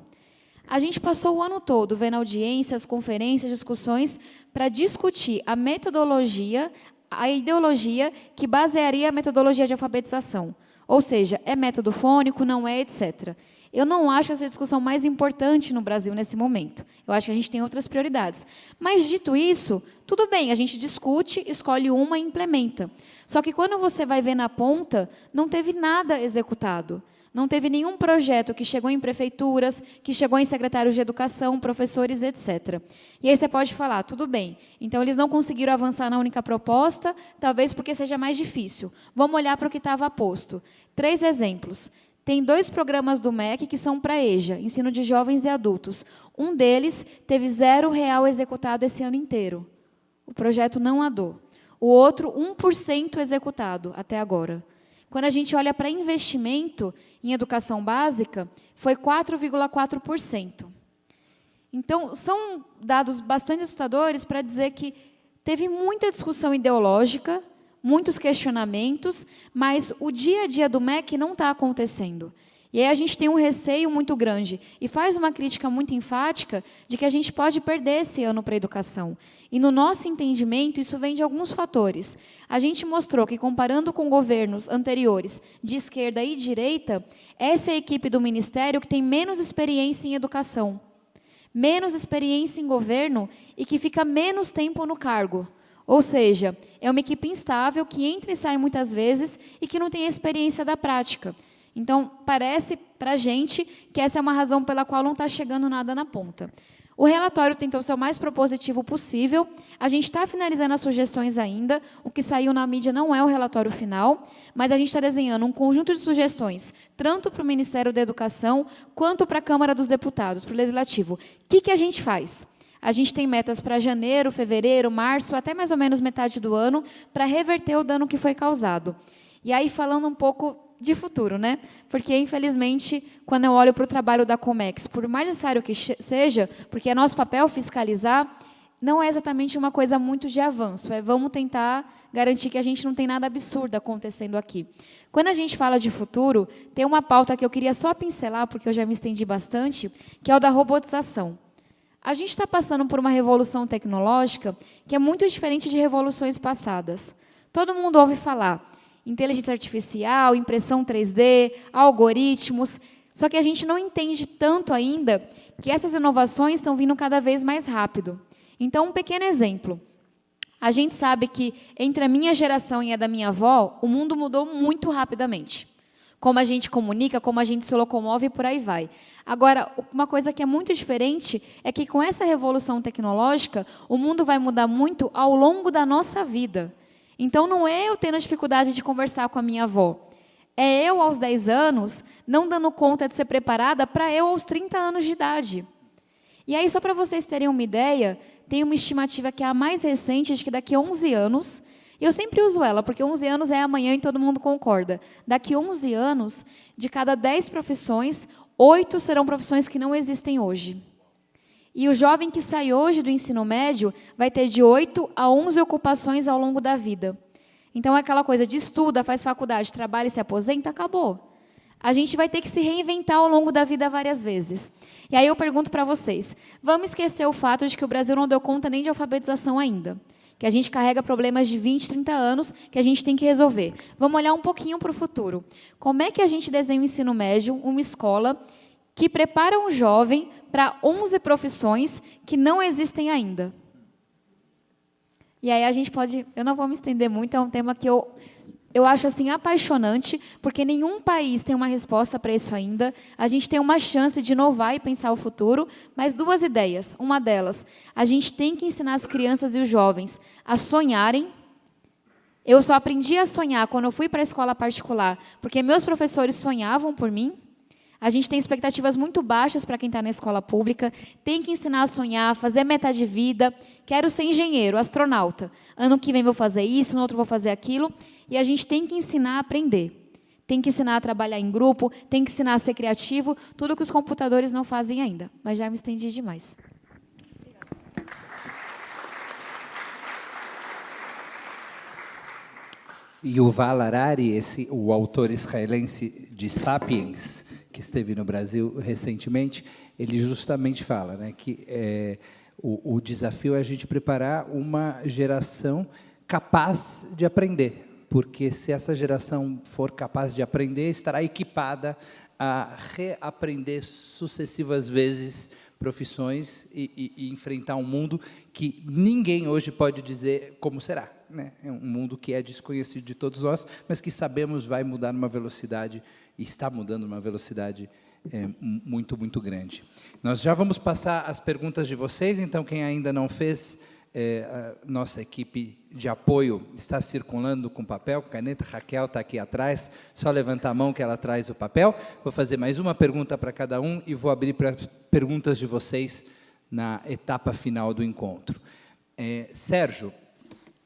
C: A gente passou o ano todo vendo audiências, conferências, discussões para discutir a metodologia, a ideologia que basearia a metodologia de alfabetização. Ou seja, é método fônico, não é, etc. Eu não acho essa discussão mais importante no Brasil nesse momento. Eu acho que a gente tem outras prioridades. Mas, dito isso, tudo bem, a gente discute, escolhe uma e implementa. Só que, quando você vai ver na ponta, não teve nada executado. Não teve nenhum projeto que chegou em prefeituras, que chegou em secretários de educação, professores, etc. E aí você pode falar, tudo bem, então eles não conseguiram avançar na única proposta, talvez porque seja mais difícil. Vamos olhar para o que estava posto. 3 exemplos. Tem 2 programas do MEC que são para EJA, Ensino de Jovens e Adultos. Um deles teve R$0 executado esse ano inteiro. O projeto não andou. O outro, 1% executado até agora. Quando a gente olha para investimento em educação básica, foi 4,4%. Então, são dados bastante assustadores para dizer que teve muita discussão ideológica, muitos questionamentos, mas o dia a dia do MEC não está acontecendo. E aí a gente tem um receio muito grande e faz uma crítica muito enfática de que a gente pode perder esse ano para a educação. E, no nosso entendimento, isso vem de alguns fatores. A gente mostrou que, comparando com governos anteriores, de esquerda e direita, essa é a equipe do Ministério que tem menos experiência em educação, menos experiência em governo e que fica menos tempo no cargo. Ou seja, é uma equipe instável que entra e sai muitas vezes e que não tem a experiência da prática. Então, parece para a gente que essa é uma razão pela qual não está chegando nada na ponta. O relatório tentou ser o mais propositivo possível. A gente está finalizando as sugestões ainda. O que saiu na mídia não é o relatório final, mas a gente está desenhando um conjunto de sugestões, tanto para o Ministério da Educação, quanto para a Câmara dos Deputados, para o Legislativo. O que a gente faz? A gente tem metas para janeiro, fevereiro, março, até mais ou menos metade do ano, para reverter o dano que foi causado. E aí, falando um pouco de futuro, né? Porque, infelizmente, quando eu olho para o trabalho da Comex, por mais necessário que seja, porque é nosso papel fiscalizar, não é exatamente uma coisa muito de avanço. Vamos tentar garantir que a gente não tem nada absurdo acontecendo aqui. Quando a gente fala de futuro, tem uma pauta que eu queria só pincelar, porque eu já me estendi bastante, que é o da robotização. A gente está passando por uma revolução tecnológica que é muito diferente de revoluções passadas. Todo mundo ouve falar inteligência artificial, impressão 3D, algoritmos, só que a gente não entende tanto ainda que essas inovações estão vindo cada vez mais rápido. Então, um pequeno exemplo. A gente sabe que, entre a minha geração e a da minha avó, o mundo mudou muito rapidamente. Como a gente comunica, como a gente se locomove e por aí vai. Agora, uma coisa que é muito diferente é que, com essa revolução tecnológica, o mundo vai mudar muito ao longo da nossa vida. Então, não é eu tendo dificuldade de conversar com a minha avó. É eu, aos 10 anos, não dando conta de ser preparada para eu, aos 30 anos de idade. E aí, só para vocês terem uma ideia, tem uma estimativa que é a mais recente, de que daqui a 11 anos, eu sempre uso ela, porque 11 anos é amanhã e todo mundo concorda. Daqui a 11 anos, de cada 10 profissões, 8 serão profissões que não existem hoje. E o jovem que sai hoje do ensino médio vai ter de 8 a 11 ocupações ao longo da vida. Então, aquela coisa de estuda, faz faculdade, trabalha e se aposenta, acabou. A gente vai ter que se reinventar ao longo da vida várias vezes. E aí eu pergunto para vocês, vamos esquecer o fato de que o Brasil não deu conta nem de alfabetização ainda, que a gente carrega problemas de 20, 30 anos que a gente tem que resolver. Vamos olhar um pouquinho para o futuro. Como é que a gente desenha o ensino médio, uma escola que prepara um jovem para 11 profissões que não existem ainda? E aí a gente pode... Eu não vou me estender muito, é um tema que eu acho assim apaixonante, porque nenhum país tem uma resposta para isso ainda. A gente tem uma chance de inovar e pensar o futuro, mas 2 ideias. Uma delas, a gente tem que ensinar as crianças e os jovens a sonharem. Eu só aprendi a sonhar quando eu fui para a escola particular, porque meus professores sonhavam por mim. A gente tem expectativas muito baixas para quem está na escola pública, tem que ensinar a sonhar, fazer meta de vida. Quero ser engenheiro, astronauta. Ano que vem vou fazer isso, no outro vou fazer aquilo. E a gente tem que ensinar a aprender. Tem que ensinar a trabalhar em grupo, tem que ensinar a ser criativo, tudo que os computadores não fazem ainda. Mas já me estendi demais.
A: Yuval Harari, o autor israelense de Sapiens, que esteve no Brasil recentemente, ele justamente fala, né, que o desafio é a gente preparar uma geração capaz de aprender, porque se essa geração for capaz de aprender, estará equipada a reaprender sucessivas vezes profissões e enfrentar um mundo que ninguém hoje pode dizer como será, né? É um mundo que é desconhecido de todos nós, mas que sabemos vai mudar numa velocidade, e está mudando numa velocidade muito, muito grande. Nós já vamos passar as perguntas de vocês, então quem ainda não fez, a nossa equipe de apoio está circulando com papel, com caneta. Raquel está aqui atrás, só levantar a mão que ela traz o papel. Vou fazer mais uma pergunta para cada um e vou abrir para perguntas de vocês na etapa final do encontro. Sérgio,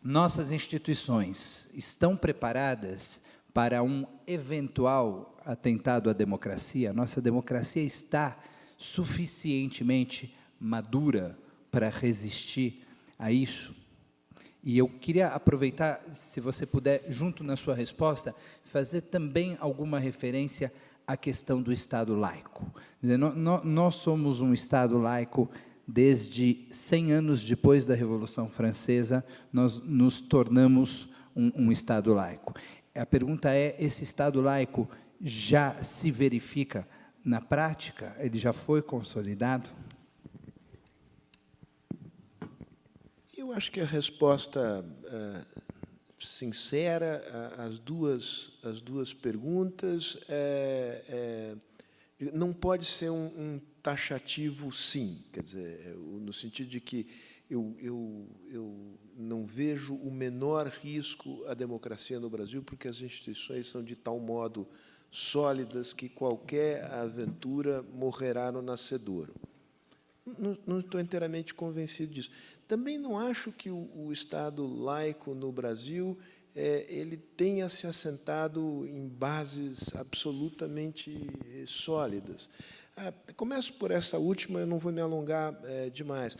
A: nossas instituições estão preparadas para um eventual atentado à democracia? Nossa democracia está suficientemente madura para resistir a isso? E eu queria aproveitar, se você puder, junto na sua resposta, fazer também alguma referência à questão do Estado laico. Quer dizer, nós somos um Estado laico desde 100 anos depois da Revolução Francesa, nós nos tornamos um Estado laico. A pergunta é, esse Estado laico já se verifica na prática? Ele já foi consolidado?
B: Eu acho que a resposta sincera às duas perguntas não pode ser um taxativo sim, quer dizer, no sentido de que eu não vejo o menor risco à democracia no Brasil, porque as instituições são de tal modo sólidas que qualquer aventura morrerá no nascedouro. Não estou inteiramente convencido disso. Também não acho que o Estado laico no Brasil ele tenha se assentado em bases absolutamente sólidas. Começo por essa última, eu não vou me alongar demais.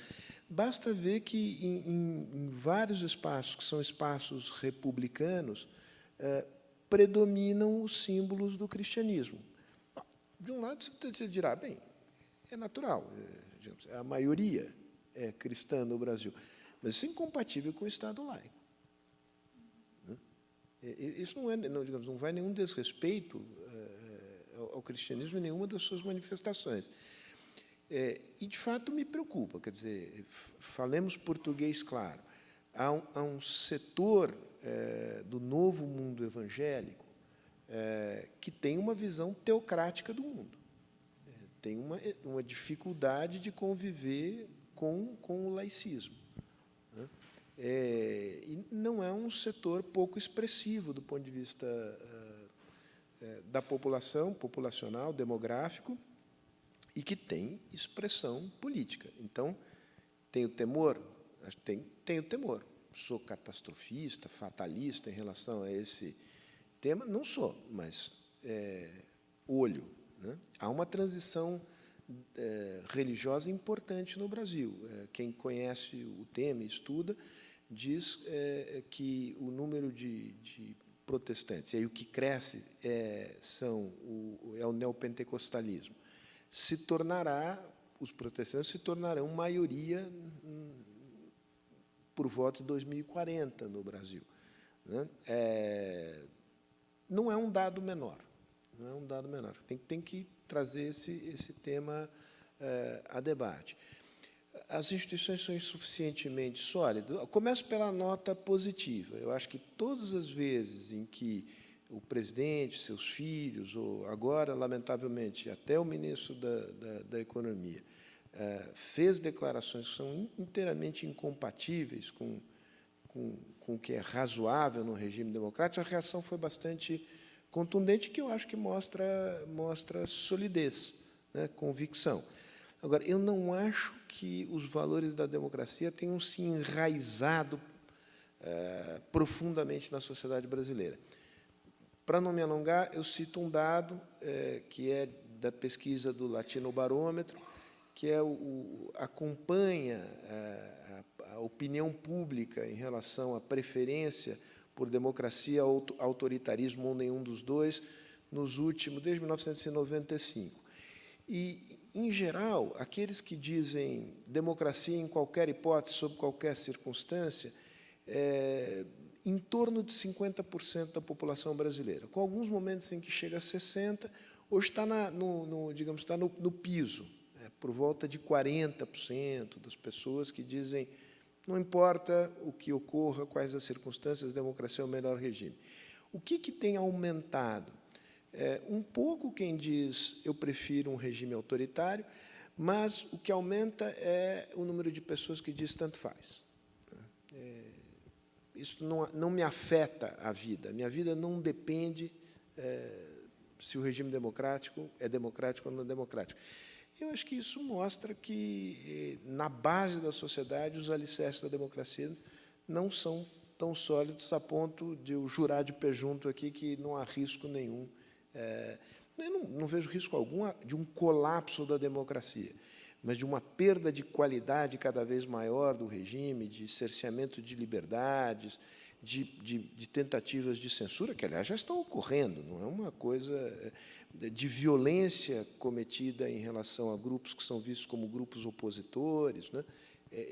B: Basta ver que em vários espaços, que são espaços republicanos, predominam os símbolos do cristianismo. De um lado, você dirá, bem, é natural, a maioria é cristã no Brasil, mas isso é incompatível com o Estado laico. Isso não vai nenhum desrespeito ao cristianismo em nenhuma das suas manifestações. E, de fato, me preocupa, quer dizer, falemos português claro, há um setor do novo mundo evangélico que tem uma visão teocrática do mundo, tem uma dificuldade de conviver com o laicismo. E não é um setor pouco expressivo do ponto de vista da populacional, demográfico, e que tem expressão política. Então, tenho temor? Tenho temor. Sou catastrofista, fatalista em relação a esse tema? Não sou, mas olho. Né? Há uma transição religiosa importante no Brasil. Quem conhece o tema e estuda, diz que o número de protestantes, e aí o que cresce é o neopentecostalismo, os protestantes se tornarão maioria por volta de 2040 no Brasil. Né? Não é um dado menor. Não é um dado menor. Tem que trazer esse tema a debate. As instituições são insuficientemente sólidas? Eu começo pela nota positiva. Eu acho que todas as vezes em que o presidente, seus filhos, ou agora, lamentavelmente, até o ministro da Economia, fez declarações que são inteiramente incompatíveis com o que é razoável no regime democrático, a reação foi bastante contundente, que eu acho que mostra solidez, né, convicção. Agora, eu não acho que os valores da democracia tenham se enraizado profundamente na sociedade brasileira. Para não me alongar, eu cito um dado que é da pesquisa do Latinobarômetro, que acompanha a opinião pública em relação à preferência por democracia ou autoritarismo, ou nenhum dos dois, desde 1995. E, em geral, aqueles que dizem democracia em qualquer hipótese, sob qualquer circunstância, em torno de 50% da população brasileira, com alguns momentos em que chega a 60%, hoje está digamos, está no piso, por volta de 40% das pessoas que dizem não importa o que ocorra, quais as circunstâncias, democracia é o melhor regime. O que tem aumentado? Um pouco quem diz eu prefiro um regime autoritário, mas o que aumenta é o número de pessoas que diz tanto faz. Isso não me afeta a vida. Minha vida não depende se o regime democrático é democrático ou não é democrático. Eu acho que isso mostra que, na base da sociedade, os alicerces da democracia não são tão sólidos a ponto de eu jurar de pé junto aqui que não há risco nenhum. Eu não vejo risco algum de um colapso da democracia, mas de uma perda de qualidade cada vez maior do regime, de cerceamento de liberdades, de tentativas de censura, que, aliás, já estão ocorrendo, não é uma coisa de violência cometida em relação a grupos que são vistos como grupos opositores, né?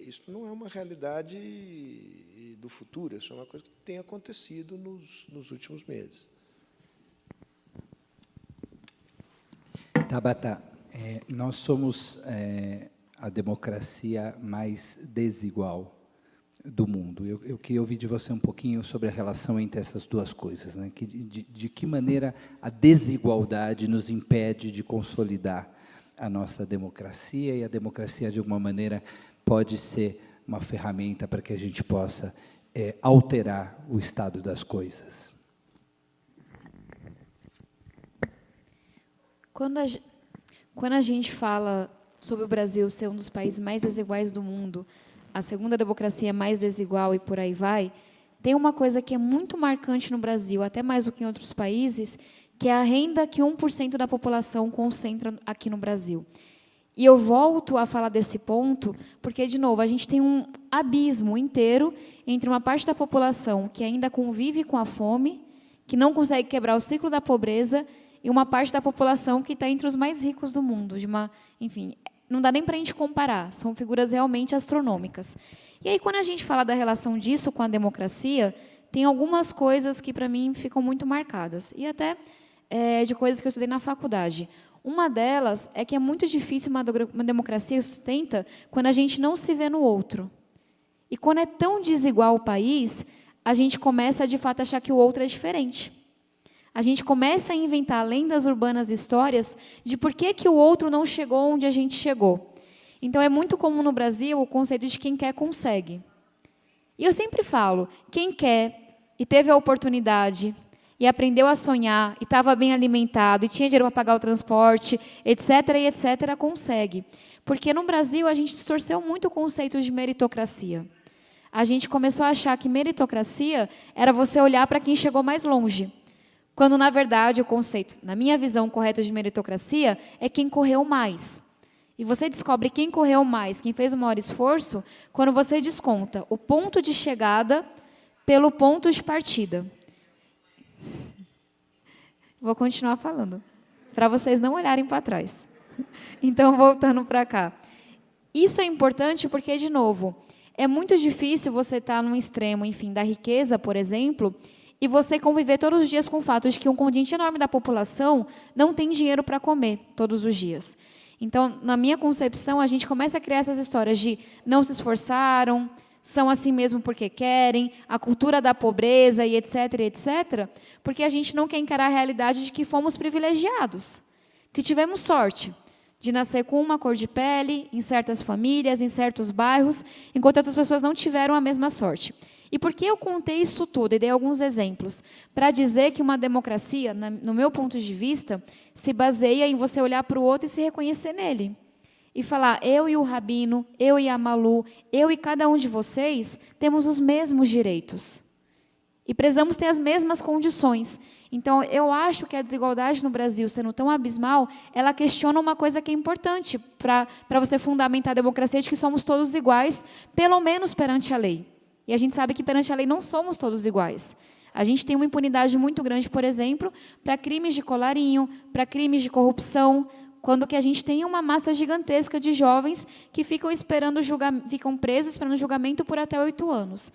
B: Isso não é uma realidade do futuro, isso é uma coisa que tem acontecido nos últimos meses.
A: Tabata, nós somos a democracia mais desigual do mundo. Eu queria ouvir de você um pouquinho sobre a relação entre essas duas coisas, né? De que maneira a desigualdade nos impede de consolidar a nossa democracia, e a democracia, de alguma maneira, pode ser uma ferramenta para que a gente possa alterar o estado das coisas.
C: Quando a gente fala sobre o Brasil ser um dos países mais desiguais do mundo, a segunda democracia mais desigual e por aí vai, tem uma coisa que é muito marcante no Brasil, até mais do que em outros países, que é a renda que 1% da população concentra aqui no Brasil. E eu volto a falar desse ponto porque, de novo, a gente tem um abismo inteiro entre uma parte da população que ainda convive com a fome, que não consegue quebrar o ciclo da pobreza, e uma parte da população que está entre os mais ricos do mundo. Enfim, não dá nem para a gente comparar, são figuras realmente astronômicas. E aí, quando a gente fala da relação disso com a democracia, tem algumas coisas que, para mim, ficam muito marcadas, e até de coisas que eu estudei na faculdade. Uma delas é que é muito difícil uma democracia sustenta quando a gente não se vê no outro. E quando é tão desigual o país, a gente começa, de fato, a achar que o outro é diferente. A gente começa a inventar lendas urbanas, histórias de por que o outro não chegou onde a gente chegou. Então, é muito comum no Brasil o conceito de quem quer, consegue. E eu sempre falo, quem quer e teve a oportunidade e aprendeu a sonhar, e estava bem alimentado, e tinha dinheiro para pagar o transporte, etc., e etc., consegue. Porque no Brasil a gente distorceu muito o conceito de meritocracia. A gente começou a achar que meritocracia era você olhar para quem chegou mais longe. Quando, na verdade, o conceito, na minha visão correta de meritocracia, é quem correu mais. E você descobre quem correu mais, quem fez o maior esforço, quando você desconta o ponto de chegada pelo ponto de partida. Vou continuar falando, para vocês não olharem para trás. Então, voltando para cá. Isso é importante porque, de novo, é muito difícil você estar num extremo, enfim, da riqueza, por exemplo, e você conviver todos os dias com o fato de que um contingente enorme da população não tem dinheiro para comer todos os dias. Então, na minha concepção, a gente começa a criar essas histórias de não se esforçaram, são assim mesmo porque querem, a cultura da pobreza e etc., etc., porque a gente não quer encarar a realidade de que fomos privilegiados, que tivemos sorte de nascer com uma cor de pele, em certas famílias, em certos bairros, enquanto outras pessoas não tiveram a mesma sorte. E por que eu contei isso tudo e dei alguns exemplos? Para dizer que uma democracia, no meu ponto de vista, se baseia em você olhar para o outro e se reconhecer nele. E falar, eu e o Rabino, eu e a Malu, eu e cada um de vocês temos os mesmos direitos. E precisamos ter as mesmas condições. Então, eu acho que a desigualdade no Brasil, sendo tão abismal, ela questiona uma coisa que é importante para você fundamentar a democracia, de que somos todos iguais, pelo menos perante a lei. E a gente sabe que, perante a lei, não somos todos iguais. A gente tem uma impunidade muito grande, por exemplo, para crimes de colarinho, para crimes de corrupção, quando que a gente tem uma massa gigantesca de jovens que ficam ficam presos esperando julgamento por até 8 anos.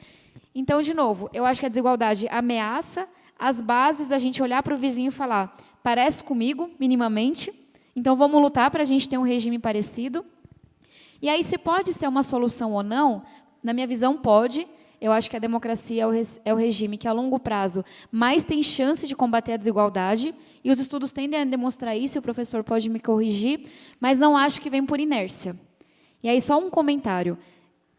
C: Então, de novo, eu acho que a desigualdade ameaça as bases da gente olhar para o vizinho e falar, parece comigo, minimamente, então vamos lutar para a gente ter um regime parecido. E aí, se pode ser uma solução ou não, na minha visão, pode. Eu acho que a democracia é o regime que, a longo prazo, mais tem chance de combater a desigualdade, e os estudos tendem a demonstrar isso, e o professor pode me corrigir, mas não acho que vem por inércia. E aí, só um comentário.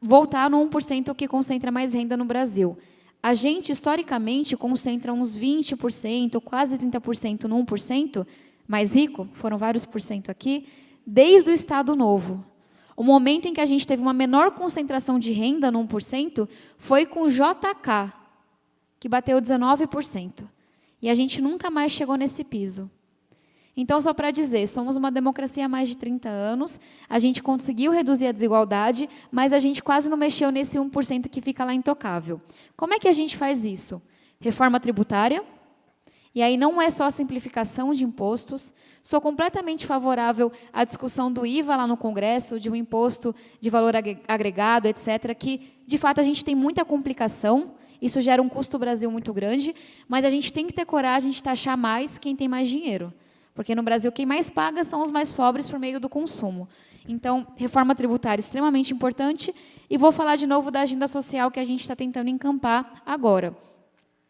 C: Voltar no 1% que concentra mais renda no Brasil. A gente, historicamente, concentra uns 20%, quase 30% no 1% mais rico, foram vários por cento aqui, desde o Estado Novo. O momento em que a gente teve uma menor concentração de renda no 1% foi com o JK, que bateu 19%. E a gente nunca mais chegou nesse piso. Então, só para dizer, somos uma democracia há mais de 30 anos, a gente conseguiu reduzir a desigualdade, mas a gente quase não mexeu nesse 1% que fica lá intocável. Como é que a gente faz isso? Reforma tributária. E aí não é só a simplificação de impostos. Sou completamente favorável à discussão do IVA lá no Congresso, de um imposto de valor agregado, etc., que, de fato, a gente tem muita complicação, isso gera um custo Brasil muito grande, mas a gente tem que ter coragem de taxar mais quem tem mais dinheiro. Porque no Brasil quem mais paga são os mais pobres por meio do consumo. Então, reforma tributária é extremamente importante, e vou falar de novo da agenda social que a gente está tentando encampar agora.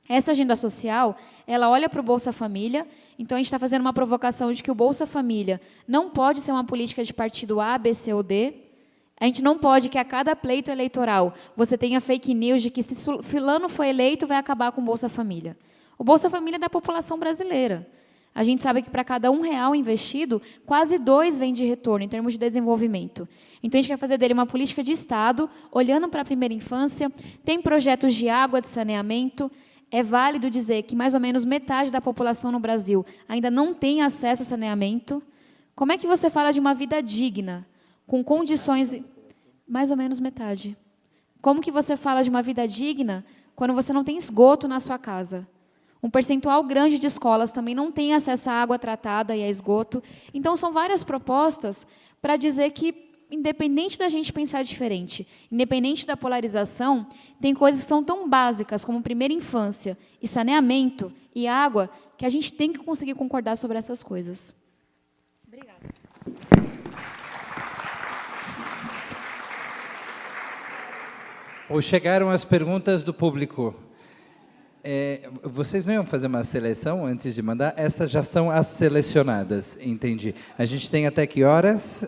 C: Essa agenda social, ela olha para o Bolsa Família, então a gente está fazendo uma provocação de que o Bolsa Família não pode ser uma política de partido A, B, C ou D. A gente não pode que a cada pleito eleitoral você tenha fake news de que se fulano foi eleito vai acabar com o Bolsa Família. O Bolsa Família é da população brasileira. A gente sabe que para cada R$1 investido, quase 2 vem de retorno em termos de desenvolvimento. Então, a gente quer fazer dele uma política de Estado, olhando para a primeira infância, tem projetos de água, de saneamento. É válido dizer que mais ou menos metade da população no Brasil ainda não tem acesso a saneamento. Como é que você fala de uma vida digna, com condições... Mais ou menos metade. Como que você fala de uma vida digna quando você não tem esgoto na sua casa? Um percentual grande de escolas também não tem acesso à água tratada e a esgoto. Então, são várias propostas para dizer que, independente da gente pensar diferente, independente da polarização, tem coisas que são tão básicas como primeira infância e saneamento e água, que a gente tem que conseguir concordar sobre essas coisas. Obrigada.
A: Ou chegaram as perguntas do público. Vocês não iam fazer uma seleção antes de mandar? Essas já são as selecionadas, entendi. A gente tem até que horas?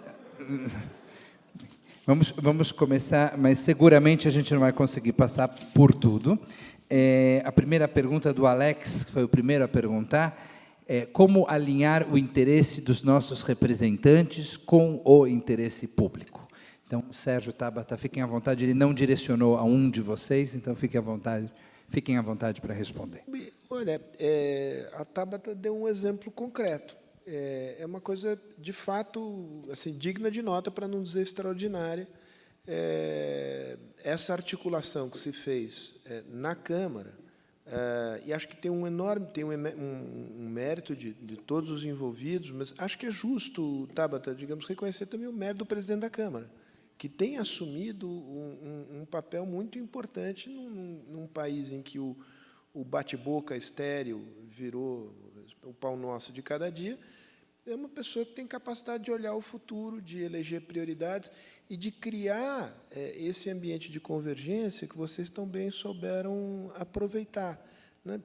A: Vamos começar, mas seguramente a gente não vai conseguir passar por tudo. A primeira pergunta do Alex, que foi o primeiro a perguntar, é como alinhar o interesse dos nossos representantes com o interesse público. Então, o Sérgio Tabata, fiquem à vontade, ele não direcionou a um de vocês, então fiquem à vontade para responder.
B: Olha, a Tabata deu um exemplo concreto. É uma coisa, de fato, assim, digna de nota, para não dizer extraordinária. Essa articulação que se fez na Câmara, e acho que tem um mérito de todos os envolvidos, mas acho que é justo, Tabata, digamos, reconhecer também o mérito do presidente da Câmara, que tem assumido um papel muito importante num país em que o bate-boca estéril virou o pão nosso de cada dia. É uma pessoa que tem capacidade de olhar o futuro, de eleger prioridades e de criar esse ambiente de convergência que vocês também souberam aproveitar, né?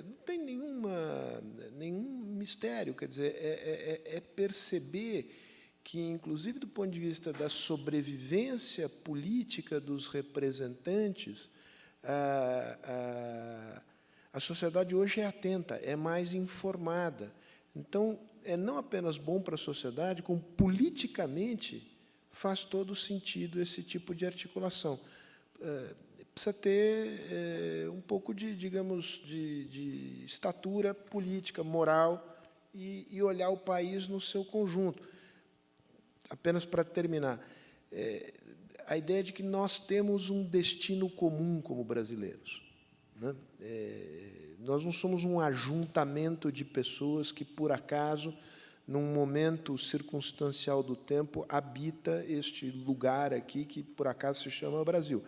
B: Não tem nenhum mistério, quer dizer, é perceber que, inclusive do ponto de vista da sobrevivência política dos representantes, a sociedade hoje é atenta, é mais informada. Então, é não apenas bom para a sociedade, como politicamente faz todo sentido esse tipo de articulação. Precisa ter um pouco digamos, de estatura política, moral, e olhar o país no seu conjunto. Apenas para terminar, a ideia de que nós temos um destino comum como brasileiros, né? Nós não somos um ajuntamento de pessoas que, por acaso, num momento circunstancial do tempo, habita este lugar aqui que, por acaso, se chama Brasil.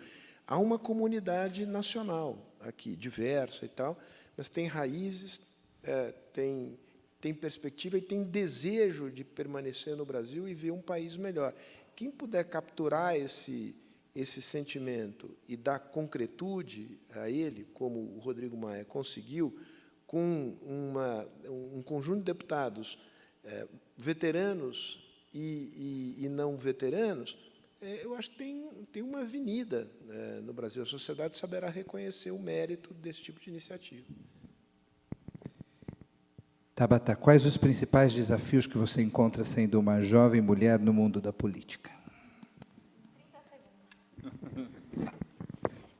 B: Há uma comunidade nacional aqui, diversa e tal, mas tem raízes, tem perspectiva e tem desejo de permanecer no Brasil e ver um país melhor. Quem puder capturar esse sentimento e dar concretude a ele, como o Rodrigo Maia conseguiu, com um conjunto de deputados veteranos e não veteranos, eu acho que tem uma avenida no Brasil. A sociedade saberá reconhecer o mérito desse tipo de iniciativa.
A: Tabata, quais os principais desafios que você encontra sendo uma jovem mulher no mundo da política?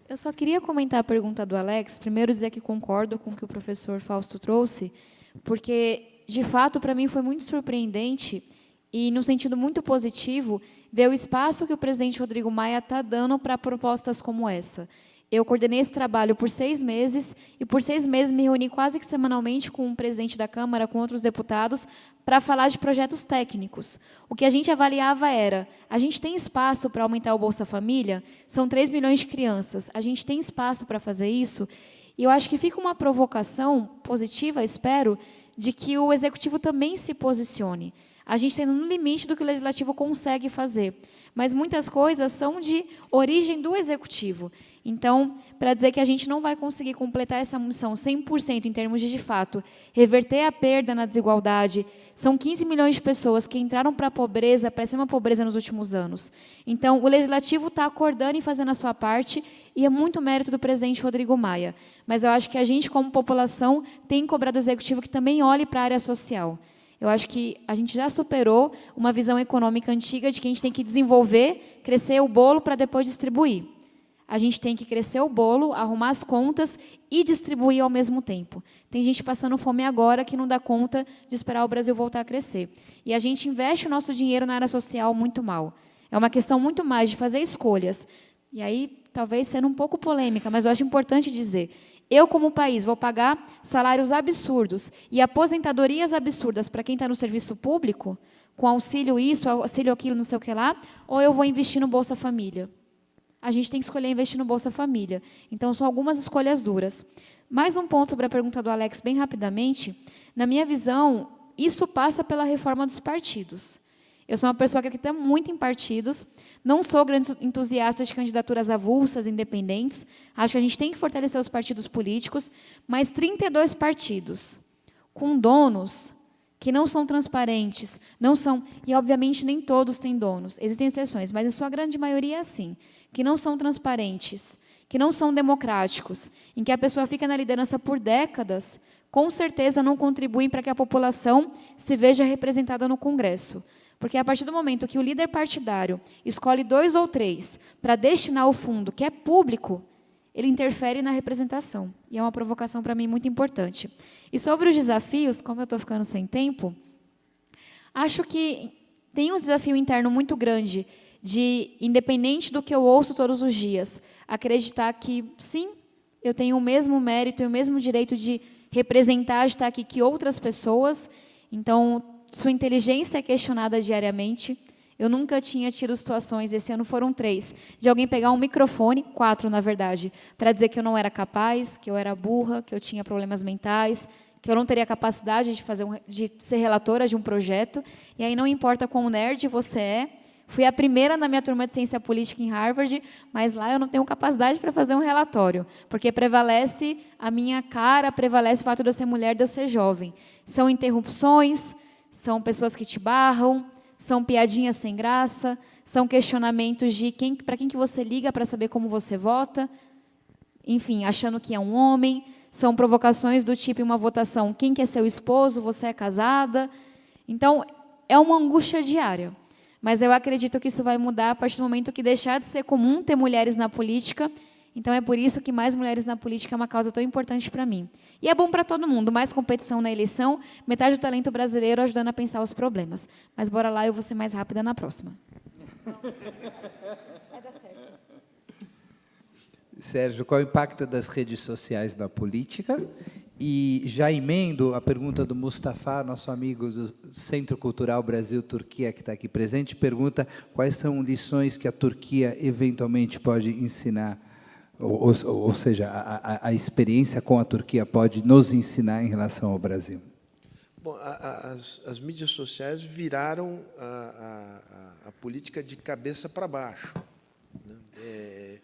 C: Eu só queria comentar a pergunta do Alex. Primeiro, dizer que concordo com o que o professor Fausto trouxe, porque, de fato, para mim foi muito surpreendente e, no sentido muito positivo, ver o espaço que o presidente Rodrigo Maia está dando para propostas como essa. Eu coordenei esse trabalho por 6 meses, e por 6 meses me reuni quase que semanalmente com o presidente da Câmara, com outros deputados, para falar de projetos técnicos. O que a gente avaliava era, a gente tem espaço para aumentar o Bolsa Família? São 3 milhões de crianças, a gente tem espaço para fazer isso? E eu acho que fica uma provocação positiva, espero, de que o Executivo também se posicione. A gente está no limite do que o Legislativo consegue fazer, mas muitas coisas são de origem do Executivo. Então, para dizer que a gente não vai conseguir completar essa missão 100% em termos de fato, reverter a perda na desigualdade, são 15 milhões de pessoas que entraram para a pobreza, para a extrema pobreza nos últimos anos. Então, o Legislativo está acordando e fazendo a sua parte, e é muito mérito do presidente Rodrigo Maia. Mas eu acho que a gente, como população, tem cobrado o Executivo que também olhe para a área social. Eu acho que a gente já superou uma visão econômica antiga de que a gente tem que desenvolver, crescer o bolo para depois distribuir. A gente tem que crescer o bolo, arrumar as contas e distribuir ao mesmo tempo. Tem gente passando fome agora que não dá conta de esperar o Brasil voltar a crescer. E a gente investe o nosso dinheiro na área social muito mal. É uma questão muito mais de fazer escolhas. E aí, talvez sendo um pouco polêmica, mas eu acho importante dizer, eu, como país, vou pagar salários absurdos e aposentadorias absurdas para quem está no serviço público, com auxílio isso, auxílio aquilo, não sei o que lá, ou eu vou investir no Bolsa Família? A gente tem que escolher investir no Bolsa Família. Então, são algumas escolhas duras. Mais um ponto sobre a pergunta do Alex, bem rapidamente. Na minha visão, isso passa pela reforma dos partidos. Eu sou uma pessoa que acredita muito em partidos, não sou grande entusiasta de candidaturas avulsas, independentes, acho que a gente tem que fortalecer os partidos políticos, mas 32 partidos, com donos que não são transparentes, não são, e obviamente nem todos têm donos, existem exceções, mas em sua grande maioria é assim, que não são transparentes, que não são democráticos, em que a pessoa fica na liderança por décadas, com certeza não contribuem para que a população se veja representada no Congresso. Porque a partir do momento que o líder partidário escolhe 2 ou 3 para destinar ao fundo, que é público, ele interfere na representação. E é uma provocação para mim muito importante. E sobre os desafios, como eu estou ficando sem tempo, acho que tem um desafio interno muito grande de, independente do que eu ouço todos os dias, acreditar que, sim, eu tenho o mesmo mérito e o mesmo direito de representar, de estar aqui que outras pessoas. Então, sua inteligência é questionada diariamente. Eu nunca tinha tido situações, esse ano foram 3, de alguém pegar um microfone, 4, na verdade, para dizer que eu não era capaz, que eu era burra, que eu tinha problemas mentais, que eu não teria capacidade de ser relatora de um projeto. E aí não importa quão nerd você é. Fui a primeira na minha turma de ciência política em Harvard, mas lá eu não tenho capacidade para fazer um relatório, porque prevalece a minha cara, prevalece o fato de eu ser mulher, de eu ser jovem. São interrupções, são pessoas que te barram, são piadinhas sem graça, são questionamentos de para quem que você liga para saber como você vota, enfim, achando que é um homem, são provocações do tipo, em uma votação, quem que é seu esposo, você é casada. Então, é uma angústia diária. Mas eu acredito que isso vai mudar a partir do momento que deixar de ser comum ter mulheres na política. Então, é por isso que mais mulheres na política é uma causa tão importante para mim. E é bom para todo mundo, mais competição na eleição, metade do talento brasileiro ajudando a pensar os problemas. Mas bora lá, eu vou ser mais rápida na próxima. Vai dar certo.
A: Sérgio, qual é o impacto das redes sociais na política? E já emendo a pergunta do Mustafa, nosso amigo do Centro Cultural Brasil-Turquia, que está aqui presente, pergunta quais são lições que a Turquia eventualmente pode ensinar, ou seja, a experiência com a Turquia pode nos ensinar em relação ao Brasil.
B: Bom, as mídias sociais viraram a política de cabeça para baixo, né? É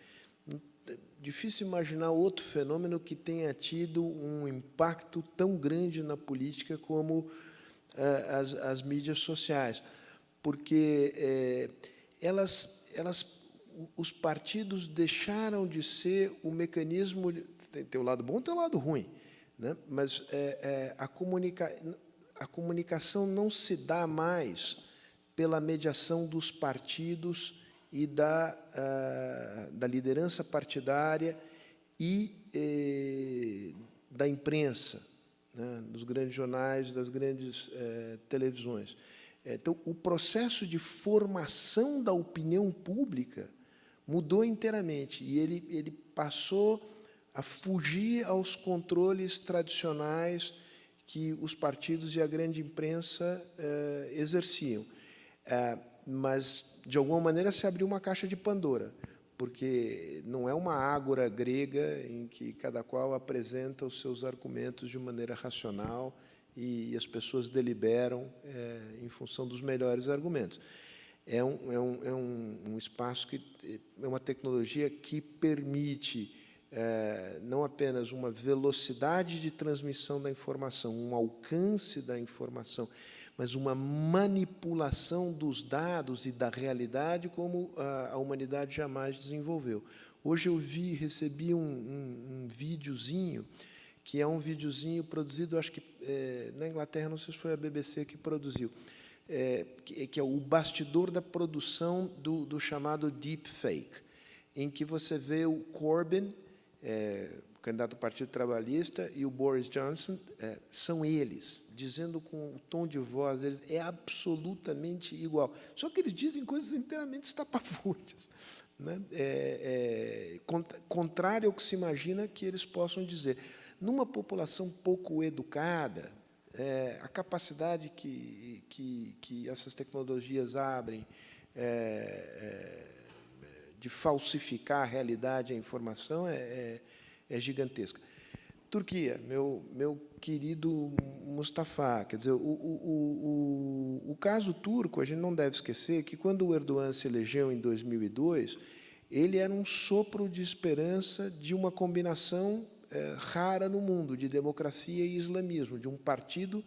B: difícil imaginar outro fenômeno que tenha tido um impacto tão grande na política como as mídias sociais, porque os partidos deixaram de ser o mecanismo, tem o lado bom e tem o lado ruim, né? Mas a comunicação não se dá mais pela mediação dos partidos e da liderança partidária e da imprensa, né, dos grandes jornais, das grandes televisões. Então, o processo de formação da opinião pública mudou inteiramente, e ele passou a fugir aos controles tradicionais que os partidos e a grande imprensa exerciam. Mas, de alguma maneira, se abriu uma caixa de Pandora, porque não é uma ágora grega em que cada qual apresenta os seus argumentos de maneira racional e as pessoas deliberam em função dos melhores argumentos. É um espaço que é uma tecnologia que permite não apenas uma velocidade de transmissão da informação, um alcance da informação, mas uma manipulação dos dados e da realidade como a humanidade jamais desenvolveu. Hoje eu recebi um videozinho, que é um videozinho produzido, acho que na Inglaterra, não sei se foi a BBC que produziu, que é o bastidor da produção do chamado deepfake, em que você vê o Corbyn, candidato do Partido Trabalhista, e o Boris Johnson, são eles, dizendo com o tom de voz deles, é absolutamente igual. Só que eles dizem coisas inteiramente estapafúrdias, né? Contrário ao que se imagina que eles possam dizer. Numa população pouco educada, a capacidade que essas tecnologias abrem de falsificar a realidade e a informação é gigantesca. Turquia, meu querido Mustafa, quer dizer, o caso turco, a gente não deve esquecer que, quando o Erdogan se elegeu em 2002, ele era um sopro de esperança de uma combinação rara no mundo, de democracia e islamismo, de um partido,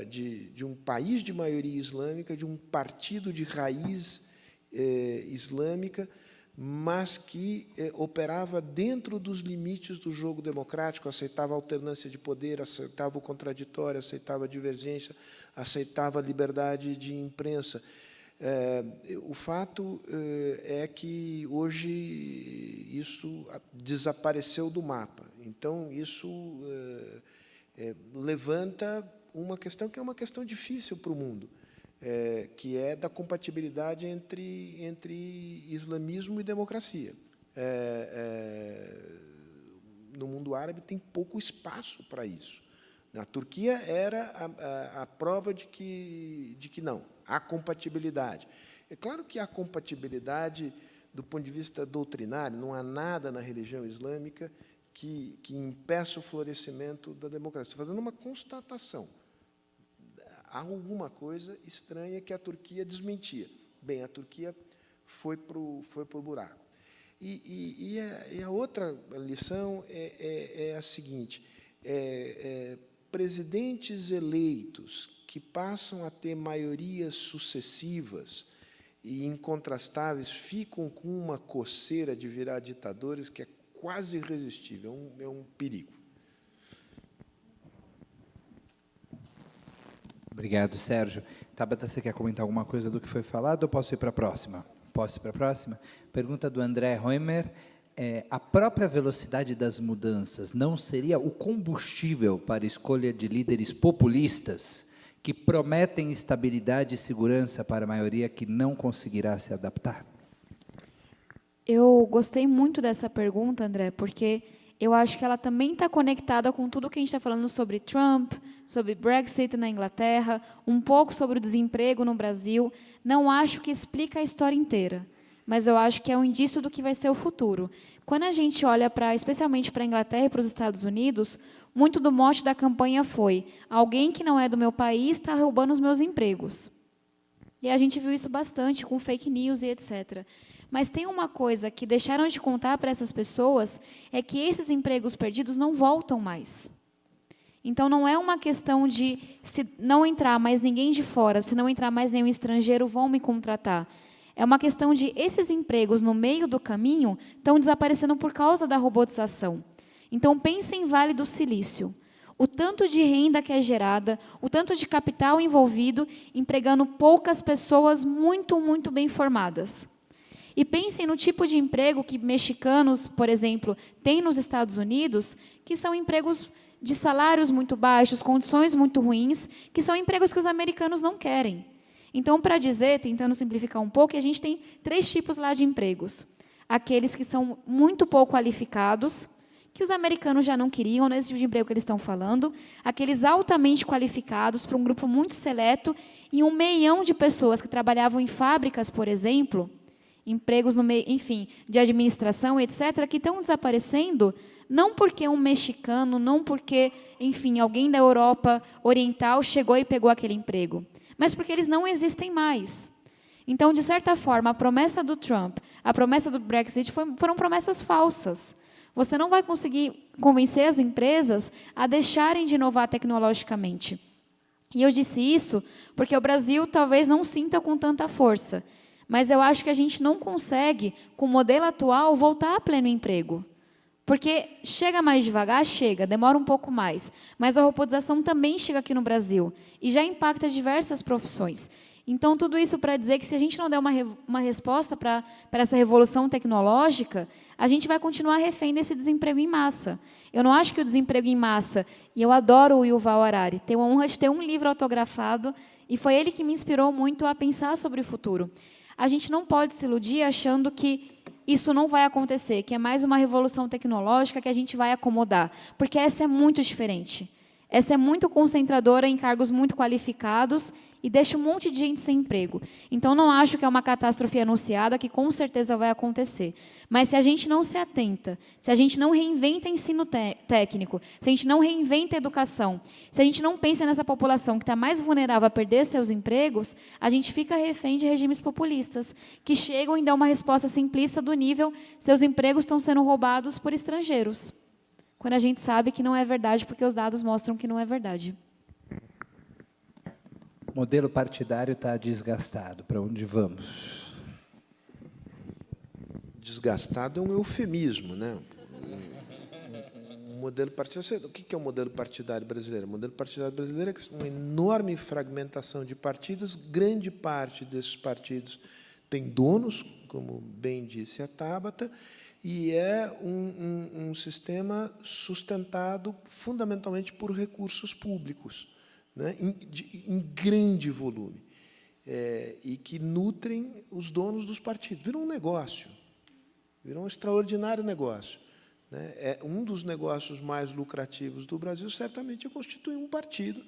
B: de um país de maioria islâmica, de um partido de raiz islâmica, mas que operava dentro dos limites do jogo democrático, aceitava a alternância de poder, aceitava o contraditório, aceitava a divergência, aceitava a liberdade de imprensa. O fato é que hoje isso desapareceu do mapa. Então, isso levanta uma questão que é uma questão difícil para o mundo, que é da compatibilidade entre islamismo e democracia. No mundo árabe tem pouco espaço para isso. A Turquia era a prova de que não, há compatibilidade. É claro que há compatibilidade do ponto de vista doutrinário, não há nada na religião islâmica que impeça o florescimento da democracia. Estou fazendo uma constatação. Há alguma coisa estranha que a Turquia desmentia. Bem, a Turquia foi para o buraco. E a outra lição é a seguinte: presidentes eleitos que passam a ter maiorias sucessivas e incontrastáveis ficam com uma coceira de virar ditadores que é quase irresistível, é um perigo.
A: Obrigado, Sérgio. Tabata, você quer comentar alguma coisa do que foi falado ou posso ir para a próxima? Posso ir para a próxima? Pergunta do André Roemer. A própria velocidade das mudanças não seria o combustível para a escolha de líderes populistas que prometem estabilidade e segurança para a maioria que não conseguirá se adaptar?
C: Eu gostei muito dessa pergunta, André, porque eu acho que ela também está conectada com tudo que a gente está falando sobre Trump, sobre Brexit na Inglaterra, um pouco sobre o desemprego no Brasil. Não acho que explica a história inteira, mas eu acho que é um indício do que vai ser o futuro. Quando a gente olha especialmente para a Inglaterra e para os Estados Unidos, muito do mote da campanha foi: alguém que não é do meu país está roubando os meus empregos. E a gente viu isso bastante com fake news e etc. Mas tem uma coisa que deixaram de contar para essas pessoas, é que esses empregos perdidos não voltam mais. Então, não é uma questão de, se não entrar mais ninguém de fora, se não entrar mais nenhum estrangeiro, vão me contratar. É uma questão de, esses empregos no meio do caminho estão desaparecendo por causa da robotização. Então, pense em Vale do Silício. O tanto de renda que é gerada, o tanto de capital envolvido, empregando poucas pessoas muito, muito bem formadas. E pensem no tipo de emprego que mexicanos, por exemplo, têm nos Estados Unidos, que são empregos de salários muito baixos, condições muito ruins, que são empregos que os americanos não querem. Então, para dizer, tentando simplificar um pouco, a gente tem 3 tipos lá de empregos. Aqueles que são muito pouco qualificados, que os americanos já não queriam, nesse tipo de emprego que eles estão falando, aqueles altamente qualificados, para um grupo muito seleto, e 1 milhão de pessoas que trabalhavam em fábricas, por exemplo, empregos no meio, enfim, de administração, etc., que estão desaparecendo, não porque um mexicano, não porque, enfim, alguém da Europa Oriental chegou e pegou aquele emprego, mas porque eles não existem mais. Então, de certa forma, a promessa do Trump, a promessa do Brexit foram promessas falsas. Você não vai conseguir convencer as empresas a deixarem de inovar tecnologicamente. E eu disse isso porque o Brasil talvez não sinta com tanta força, mas eu acho que a gente não consegue, com o modelo atual, voltar a pleno emprego. Porque chega mais devagar, chega, demora um pouco mais. Mas a robotização também chega aqui no Brasil e já impacta diversas profissões. Então, tudo isso para dizer que, se a gente não der uma resposta para essa revolução tecnológica, a gente vai continuar refém desse desemprego em massa. Eu não acho que o desemprego em massa, e eu adoro o Yuval Harari, tenho a honra de ter um livro autografado, e foi ele que me inspirou muito a pensar sobre o futuro. A gente não pode se iludir achando que isso não vai acontecer, que é mais uma revolução tecnológica que a gente vai acomodar, porque essa é muito diferente. Essa é muito concentradora em cargos muito qualificados e deixa um monte de gente sem emprego. Então, não acho que é uma catástrofe anunciada, que com certeza vai acontecer. Mas, se a gente não se atenta, se a gente não reinventa ensino técnico, se a gente não reinventa educação, se a gente não pensa nessa população que está mais vulnerável a perder seus empregos, a gente fica refém de regimes populistas, que chegam e dão uma resposta simplista do nível: seus empregos estão sendo roubados por estrangeiros. Quando a gente sabe que não é verdade, porque os dados mostram que não é verdade.
A: O modelo partidário está desgastado. Para onde vamos?
B: Desgastado é um eufemismo, né? Um modelo partidário. O que é o modelo partidário brasileiro? O modelo partidário brasileiro é uma enorme fragmentação de partidos. Grande parte desses partidos tem donos, como bem disse a Tabata, e é um sistema sustentado fundamentalmente por recursos públicos, né, em grande volume, e que nutrem os donos dos partidos. Virou um negócio, virou um extraordinário negócio, né? É um dos negócios mais lucrativos do Brasil, certamente, é constituir um partido.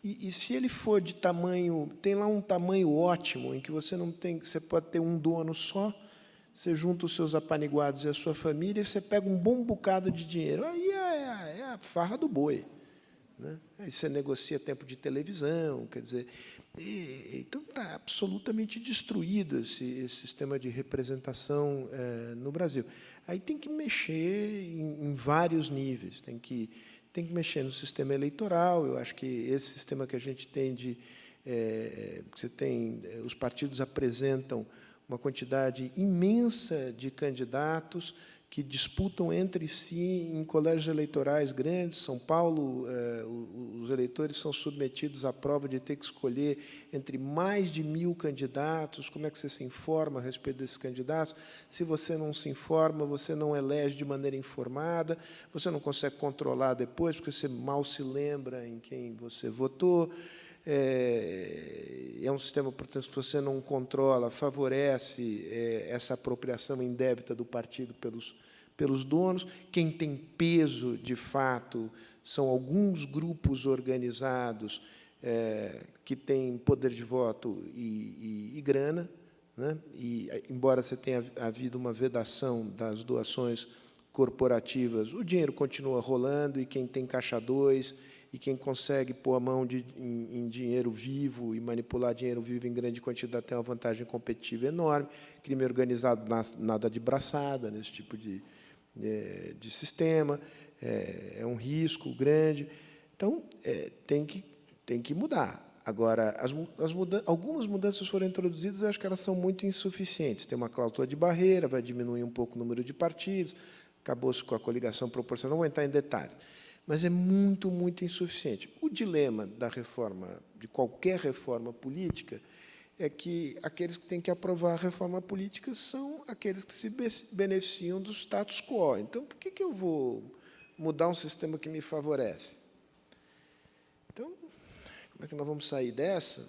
B: E se ele for de tamanho, tem lá um tamanho ótimo, em que você não tem, você pode ter um dono só, você junta os seus apaniguados e a sua família, e você pega um bom bocado de dinheiro. Aí é a farra do boi, né? Aí você negocia tempo de televisão, quer dizer. Então, está absolutamente destruído esse sistema de representação no Brasil. Aí tem que mexer em vários níveis, tem que mexer no sistema eleitoral. Eu acho que esse sistema que a gente tem os partidos apresentam uma quantidade imensa de candidatos que disputam entre si em colégios eleitorais grandes. São Paulo, os eleitores são submetidos à prova de ter que escolher entre mais de 1.000 candidatos. Como é que você se informa a respeito desses candidatos? Se você não se informa, você não elege de maneira informada, você não consegue controlar depois, porque você mal se lembra em quem você votou. É um sistema, portanto, que você não controla, favorece essa apropriação indébita do partido pelos donos. Quem tem peso, de fato, são alguns grupos organizados que têm poder de voto e grana, né? E, embora você tenha havido uma vedação das doações corporativas, o dinheiro continua rolando, e quem tem caixa 2 e quem consegue pôr a mão em dinheiro vivo e manipular dinheiro vivo em grande quantidade tem uma vantagem competitiva enorme. Crime organizado nada de braçada nesse tipo de sistema, é um risco grande. Então, tem que mudar. Agora, algumas mudanças foram introduzidas, acho que elas são muito insuficientes. Tem uma cláusula de barreira, vai diminuir um pouco o número de partidos, acabou-se com a coligação proporcional, não vou entrar em detalhes, mas é muito, muito insuficiente. O dilema da reforma, de qualquer reforma política, é que aqueles que têm que aprovar a reforma política são aqueles que se beneficiam do status quo. Então, por que eu vou mudar um sistema que me favorece? Então, como é que nós vamos sair dessa?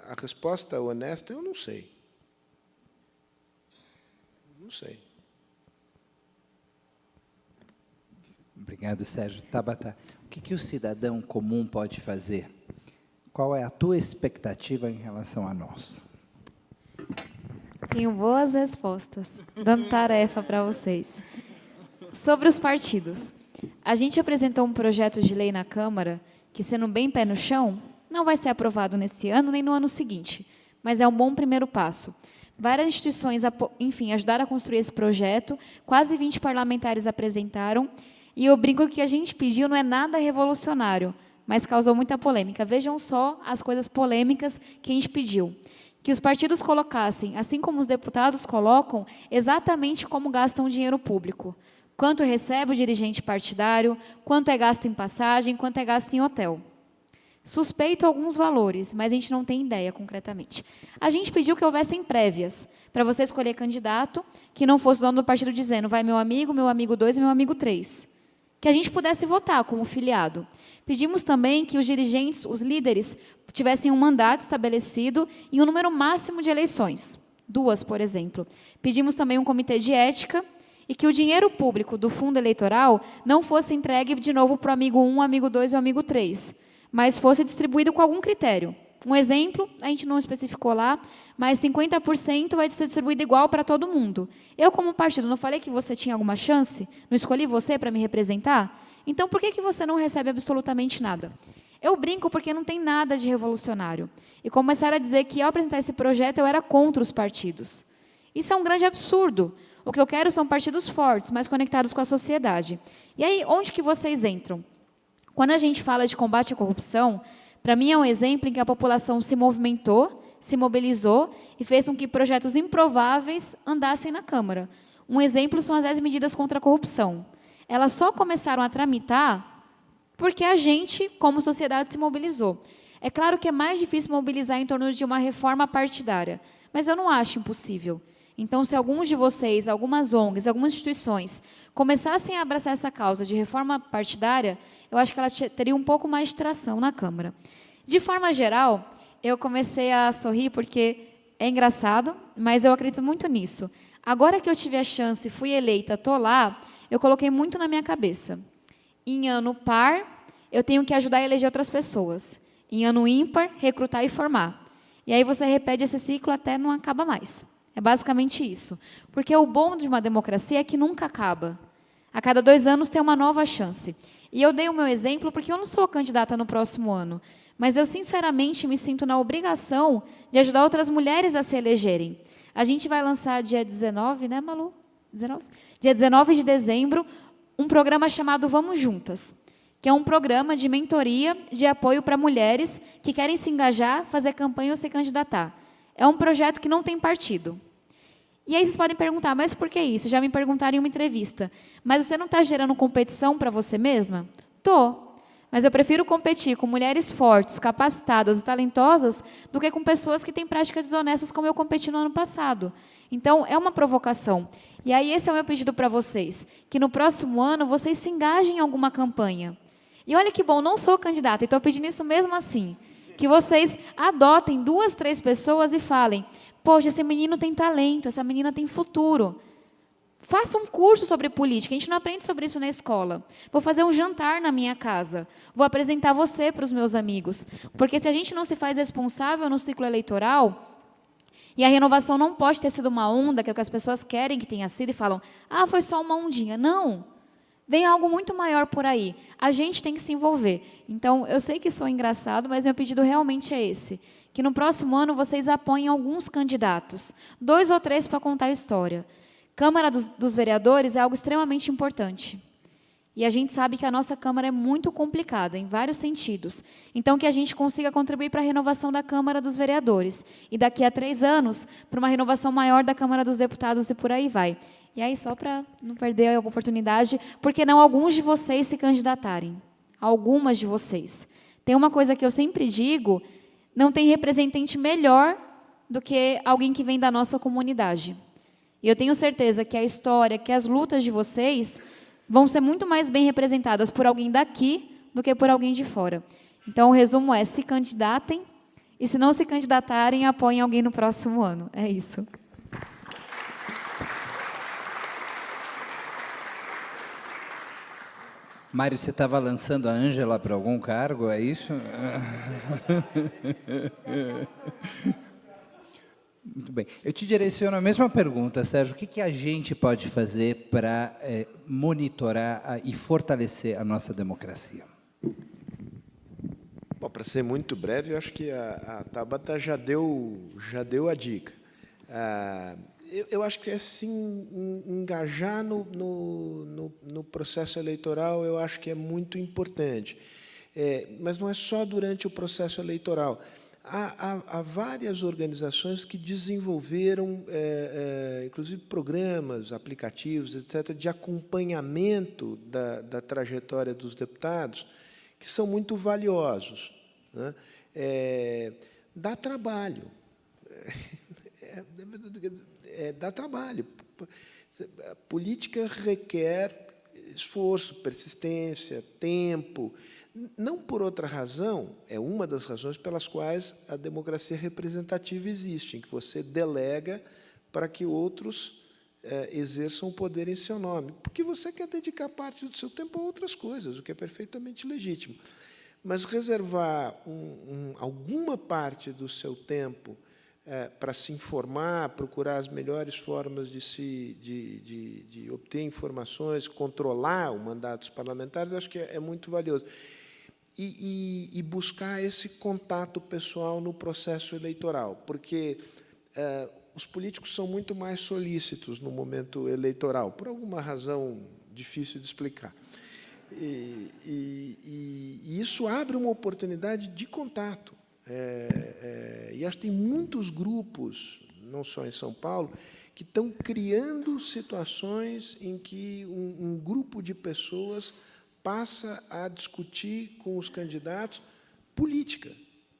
B: A resposta honesta, eu não sei. Não sei.
A: Obrigado, Sérgio. Tabata, o que o cidadão comum pode fazer? Qual é a tua expectativa em relação a nós?
C: Tenho boas respostas, dando tarefa para vocês. Sobre os partidos. A gente apresentou um projeto de lei na Câmara que, sendo bem pé no chão, não vai ser aprovado nesse ano nem no ano seguinte, mas é um bom primeiro passo. Várias instituições, enfim, ajudaram a construir esse projeto, quase 20 parlamentares apresentaram, e eu brinco que o que a gente pediu não é nada revolucionário, mas causou muita polêmica. Vejam só as coisas polêmicas que a gente pediu. Que os partidos colocassem, assim como os deputados colocam, exatamente como gastam o dinheiro público. Quanto recebe o dirigente partidário, quanto é gasto em passagem, quanto é gasto em hotel. Suspeito alguns valores, mas a gente não tem ideia concretamente. A gente pediu que houvessem prévias, para você escolher candidato, que não fosse o dono do partido dizendo, vai meu amigo 2 e meu amigo 3. Que a gente pudesse votar como filiado. Pedimos também que os dirigentes, os líderes, tivessem um mandato estabelecido e um número máximo de eleições. 2, por exemplo. Pedimos também um comitê de ética e que o dinheiro público do fundo eleitoral não fosse entregue de novo para o amigo 1, amigo 2 e o amigo 3, mas fosse distribuído com algum critério. Um exemplo, a gente não especificou lá, mas 50% vai ser distribuído igual para todo mundo. Eu, como partido, não falei que você tinha alguma chance? Não escolhi você para me representar? Então, por que você não recebe absolutamente nada? Eu brinco porque não tem nada de revolucionário. E começaram a dizer que, ao apresentar esse projeto, eu era contra os partidos. Isso é um grande absurdo. O que eu quero são partidos fortes, mais conectados com a sociedade. E aí, onde que vocês entram? Quando a gente fala de combate à corrupção, para mim é um exemplo em que a população se movimentou, se mobilizou e fez com que projetos improváveis andassem na Câmara. Um exemplo são as 10 medidas contra a corrupção. Elas só começaram a tramitar porque a gente, como sociedade, se mobilizou. É claro que é mais difícil mobilizar em torno de uma reforma partidária, mas eu não acho impossível. Então, se alguns de vocês, algumas ONGs, algumas instituições, começassem a abraçar essa causa de reforma partidária, eu acho que ela teria um pouco mais de tração na Câmara. De forma geral, eu comecei a sorrir porque é engraçado, mas eu acredito muito nisso. Agora que eu tive a chance, fui eleita, estou lá, eu coloquei muito na minha cabeça. Em ano par, eu tenho que ajudar a eleger outras pessoas. Em ano ímpar, recrutar e formar. E aí você repete esse ciclo até não acaba mais. É basicamente isso. Porque o bom de uma democracia é que nunca acaba. A cada 2 anos tem uma nova chance. E eu dei o meu exemplo porque eu não sou candidata no próximo ano, mas eu, sinceramente, me sinto na obrigação de ajudar outras mulheres a se elegerem. A gente vai lançar dia 19, né, Malu? 19? Dia 19 de dezembro, um programa chamado Vamos Juntas, que é um programa de mentoria, de apoio para mulheres que querem se engajar, fazer campanha ou se candidatar. É um projeto que não tem partido. E aí vocês podem perguntar, mas por que isso? Já me perguntaram em uma entrevista. Mas você não está gerando competição para você mesma? Estou. Mas eu prefiro competir com mulheres fortes, capacitadas e talentosas do que com pessoas que têm práticas desonestas como eu competi no ano passado. Então, é uma provocação. E aí esse é o meu pedido para vocês, que no próximo ano vocês se engajem em alguma campanha. E olha que bom, não sou candidata, e estou pedindo isso mesmo assim. que vocês adotem 2, 3 pessoas e falem, poxa, esse menino tem talento, essa menina tem futuro. Faça um curso sobre política, a gente não aprende sobre isso na escola. Vou fazer um jantar na minha casa, vou apresentar você para os meus amigos. Porque se a gente não se faz responsável no ciclo eleitoral, e a renovação não pode ter sido uma onda, que é o que as pessoas querem que tenha sido, e falam, foi só uma ondinha. Não, vem algo muito maior por aí. A gente tem que se envolver. Então, eu sei que sou engraçado, mas meu pedido realmente é esse, que no próximo ano vocês apoiem alguns candidatos, 2 ou 3 para contar a história. Câmara dos Vereadores é algo extremamente importante. E a gente sabe que a nossa Câmara é muito complicada, em vários sentidos. Então, que a gente consiga contribuir para a renovação da Câmara dos Vereadores. E daqui a 3 anos, para uma renovação maior da Câmara dos Deputados e por aí vai. E aí, só para não perder a oportunidade, por que não alguns de vocês se candidatarem? Algumas de vocês. Tem uma coisa que eu sempre digo, não tem representante melhor do que alguém que vem da nossa comunidade. E eu tenho certeza que a história, que as lutas de vocês vão ser muito mais bem representadas por alguém daqui do que por alguém de fora. Então, o resumo é, se candidatem, e se não se candidatarem, apoiem alguém no próximo ano. É isso.
A: Mário, você estava lançando a Ângela para algum cargo, é isso? Muito bem. Eu te direciono a mesma pergunta, Sérgio. O que a gente pode fazer para monitorar e fortalecer a nossa democracia?
B: Bom, para ser muito breve, eu acho que a Tabata já deu a dica. Eu acho que, assim, engajar no processo eleitoral, eu acho que é muito importante. Mas não é só durante o processo eleitoral. Há várias organizações que desenvolveram, inclusive, programas, aplicativos, etc., de acompanhamento da trajetória dos deputados, que são muito valiosos, né? Dá trabalho. Dá trabalho. A política requer esforço, persistência, tempo. Não por outra razão, é uma das razões pelas quais a democracia representativa existe, em que você delega para que outros exerçam o poder em seu nome, porque você quer dedicar parte do seu tempo a outras coisas, o que é perfeitamente legítimo. Mas reservar alguma parte do seu tempo para se informar, procurar as melhores formas de obter informações, controlar o mandato dos parlamentares, acho que é muito valioso. E buscar esse contato pessoal no processo eleitoral, porque os políticos são muito mais solícitos no momento eleitoral, por alguma razão difícil de explicar. E isso abre uma oportunidade de contato. E acho que tem muitos grupos, não só em São Paulo, que estão criando situações em que um grupo de pessoas passa a discutir com os candidatos política,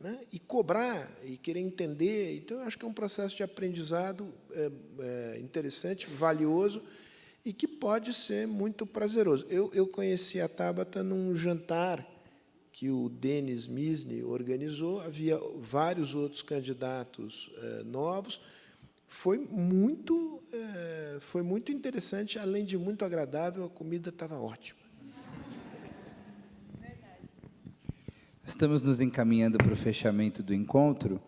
B: né? E cobrar, e querer entender. Então, eu acho que é um processo de aprendizado interessante, valioso, e que pode ser muito prazeroso. Eu conheci a Tabata num jantar que o Denis Misny organizou, havia vários outros candidatos novos. Foi muito interessante, além de muito agradável, a comida estava ótima.
A: Estamos nos encaminhando para o fechamento do encontro.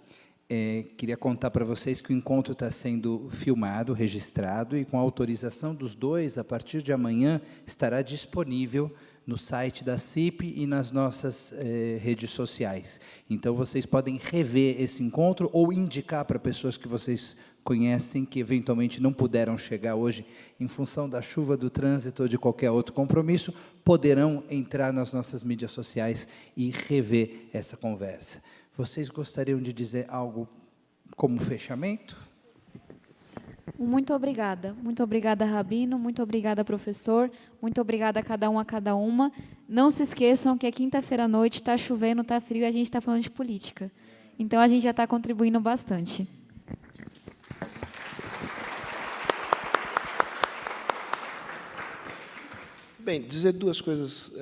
A: Queria contar para vocês que o encontro está sendo filmado, registrado, e com a autorização dos dois, a partir de amanhã, estará disponível no site da CIP e nas nossas redes sociais. Então, vocês podem rever esse encontro ou indicar para pessoas que vocês conhecem, que eventualmente não puderam chegar hoje em função da chuva, do trânsito ou de qualquer outro compromisso, poderão entrar nas nossas mídias sociais e rever essa conversa. Vocês gostariam de dizer algo como fechamento?
C: Muito obrigada, Rabino, muito obrigada, professor, muito obrigada a cada um, a cada uma. Não se esqueçam que é quinta-feira à noite, está chovendo, está frio e a gente está falando de política. Então, a gente já está contribuindo bastante.
B: Bem, dizer duas coisas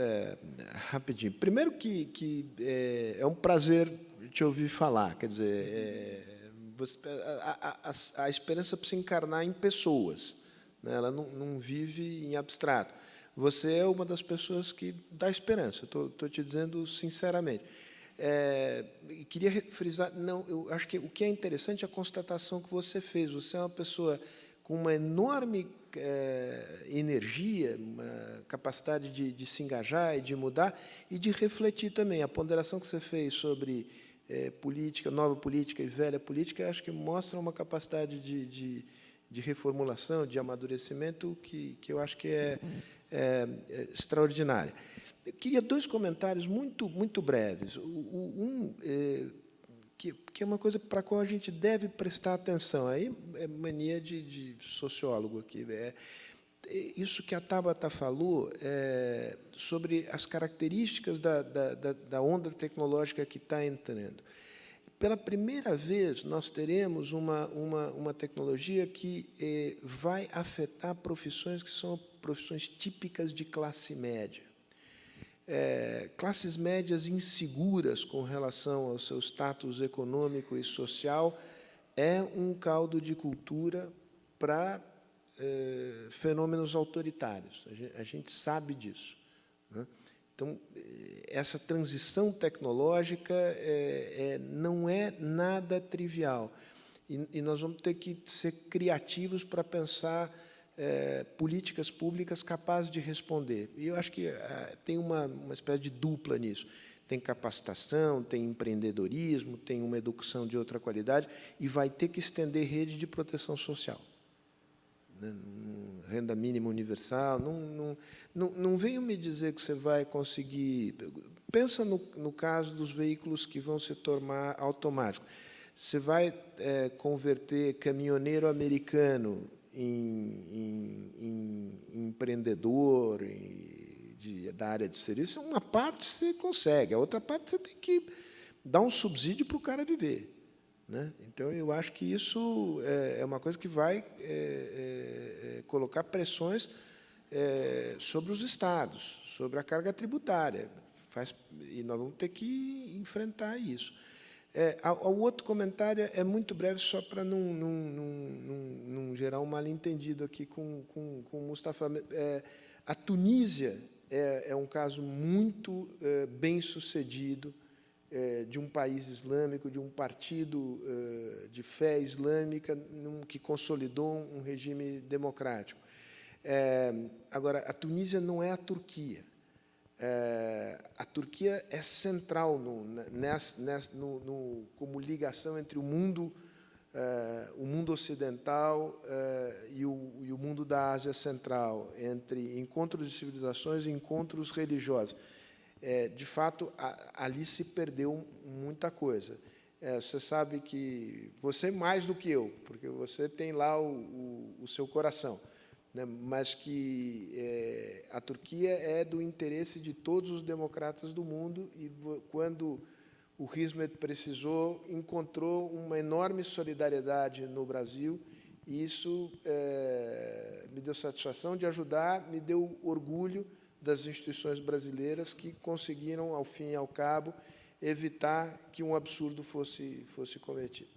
B: rapidinho. Primeiro, que é um prazer te ouvir falar. Quer dizer, a esperança precisa encarnar em pessoas, né? Ela não vive em abstrato. Você é uma das pessoas que dá esperança, estou te dizendo sinceramente. Queria frisar, eu acho que o que é interessante é a constatação que você fez. Você é uma pessoa com uma enorme energia, uma capacidade de se engajar e de mudar e de refletir também. A ponderação que você fez sobre política, nova política e velha política, acho que mostra uma capacidade de reformulação, de amadurecimento que eu acho que é extraordinária. Eu queria 2 comentários muito breves. Que é uma coisa para a qual a gente deve prestar atenção. Aí é mania de sociólogo aqui. Isso que a Tabata falou sobre as características da onda tecnológica que está entrando. Pela primeira vez, nós teremos uma tecnologia que vai afetar profissões que são profissões típicas de classe média. Classes médias inseguras com relação ao seu status econômico e social é um caldo de cultura para fenômenos autoritários. A gente sabe disso, né? Então, essa transição tecnológica não é nada trivial. E nós vamos ter que ser criativos para pensar políticas públicas capazes de responder. E eu acho que tem uma espécie de dupla nisso. Tem capacitação, tem empreendedorismo, tem uma educação de outra qualidade, e vai ter que estender rede de proteção social. Renda mínima universal. Não venham me dizer que você vai conseguir... Pensa no caso dos veículos que vão se tornar automáticos. Você vai converter caminhoneiro americano em empreendedor da área de serviço? Uma parte você consegue, a outra parte você tem que dar um subsídio para o cara viver, né? Então, eu acho que isso é uma coisa que vai colocar pressões sobre os estados, sobre a carga tributária. E nós vamos ter que enfrentar isso. O outro comentário é muito breve, só para não gerar um mal-entendido aqui com o Mustafa. A Tunísia é um caso muito bem-sucedido de um país islâmico, de um partido de fé islâmica que consolidou um regime democrático. Agora, a Tunísia não é a Turquia. A Turquia é central como ligação entre o mundo ocidental e o mundo da Ásia Central, entre encontros de civilizações e encontros religiosos. De fato, ali se perdeu muita coisa. Você sabe que você mais do que eu, porque você tem lá o seu coração, né? Mas que a Turquia é do interesse de todos os democratas do mundo, e quando o Hizmet precisou, encontrou uma enorme solidariedade no Brasil, e isso me deu satisfação de ajudar, me deu orgulho das instituições brasileiras que conseguiram, ao fim e ao cabo, evitar que um absurdo fosse cometido.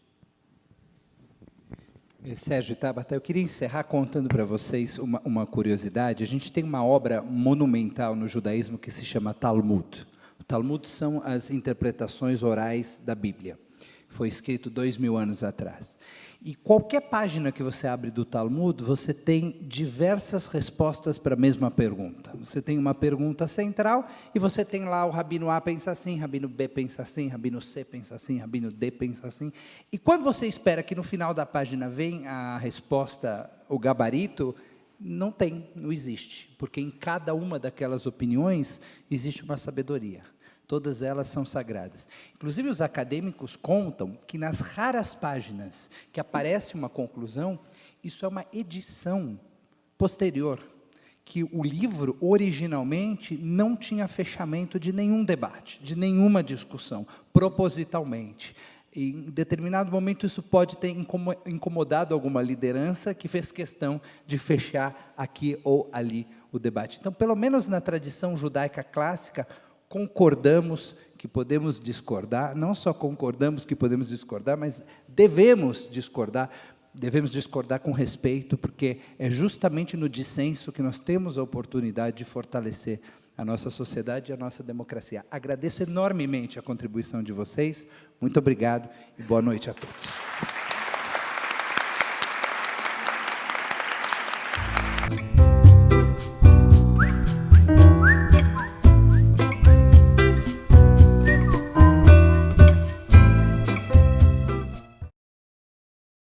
A: Sérgio e Tabata, eu queria encerrar contando para vocês uma curiosidade. A gente tem uma obra monumental no judaísmo que se chama Talmud. O Talmud são as interpretações orais da Bíblia. Foi escrito 2000 anos atrás. E qualquer página que você abre do Talmud, você tem diversas respostas para a mesma pergunta. Você tem uma pergunta central e você tem lá o Rabino A pensa assim, Rabino B pensa assim, Rabino C pensa assim, Rabino D pensa assim. E quando você espera que no final da página venha a resposta, o gabarito, não existe. Porque em cada uma daquelas opiniões existe uma sabedoria. Todas elas são sagradas. Inclusive, os acadêmicos contam que nas raras páginas que aparece uma conclusão, isso é uma edição posterior, que o livro, originalmente, não tinha fechamento de nenhum debate, de nenhuma discussão, propositalmente. E, em determinado momento, isso pode ter incomodado alguma liderança que fez questão de fechar aqui ou ali o debate. Então, pelo menos na tradição judaica clássica, concordamos que podemos discordar, não só concordamos que podemos discordar, mas devemos discordar com respeito, porque é justamente no dissenso que nós temos a oportunidade de fortalecer a nossa sociedade e a nossa democracia. Agradeço enormemente a contribuição de vocês, muito obrigado e boa noite a todos.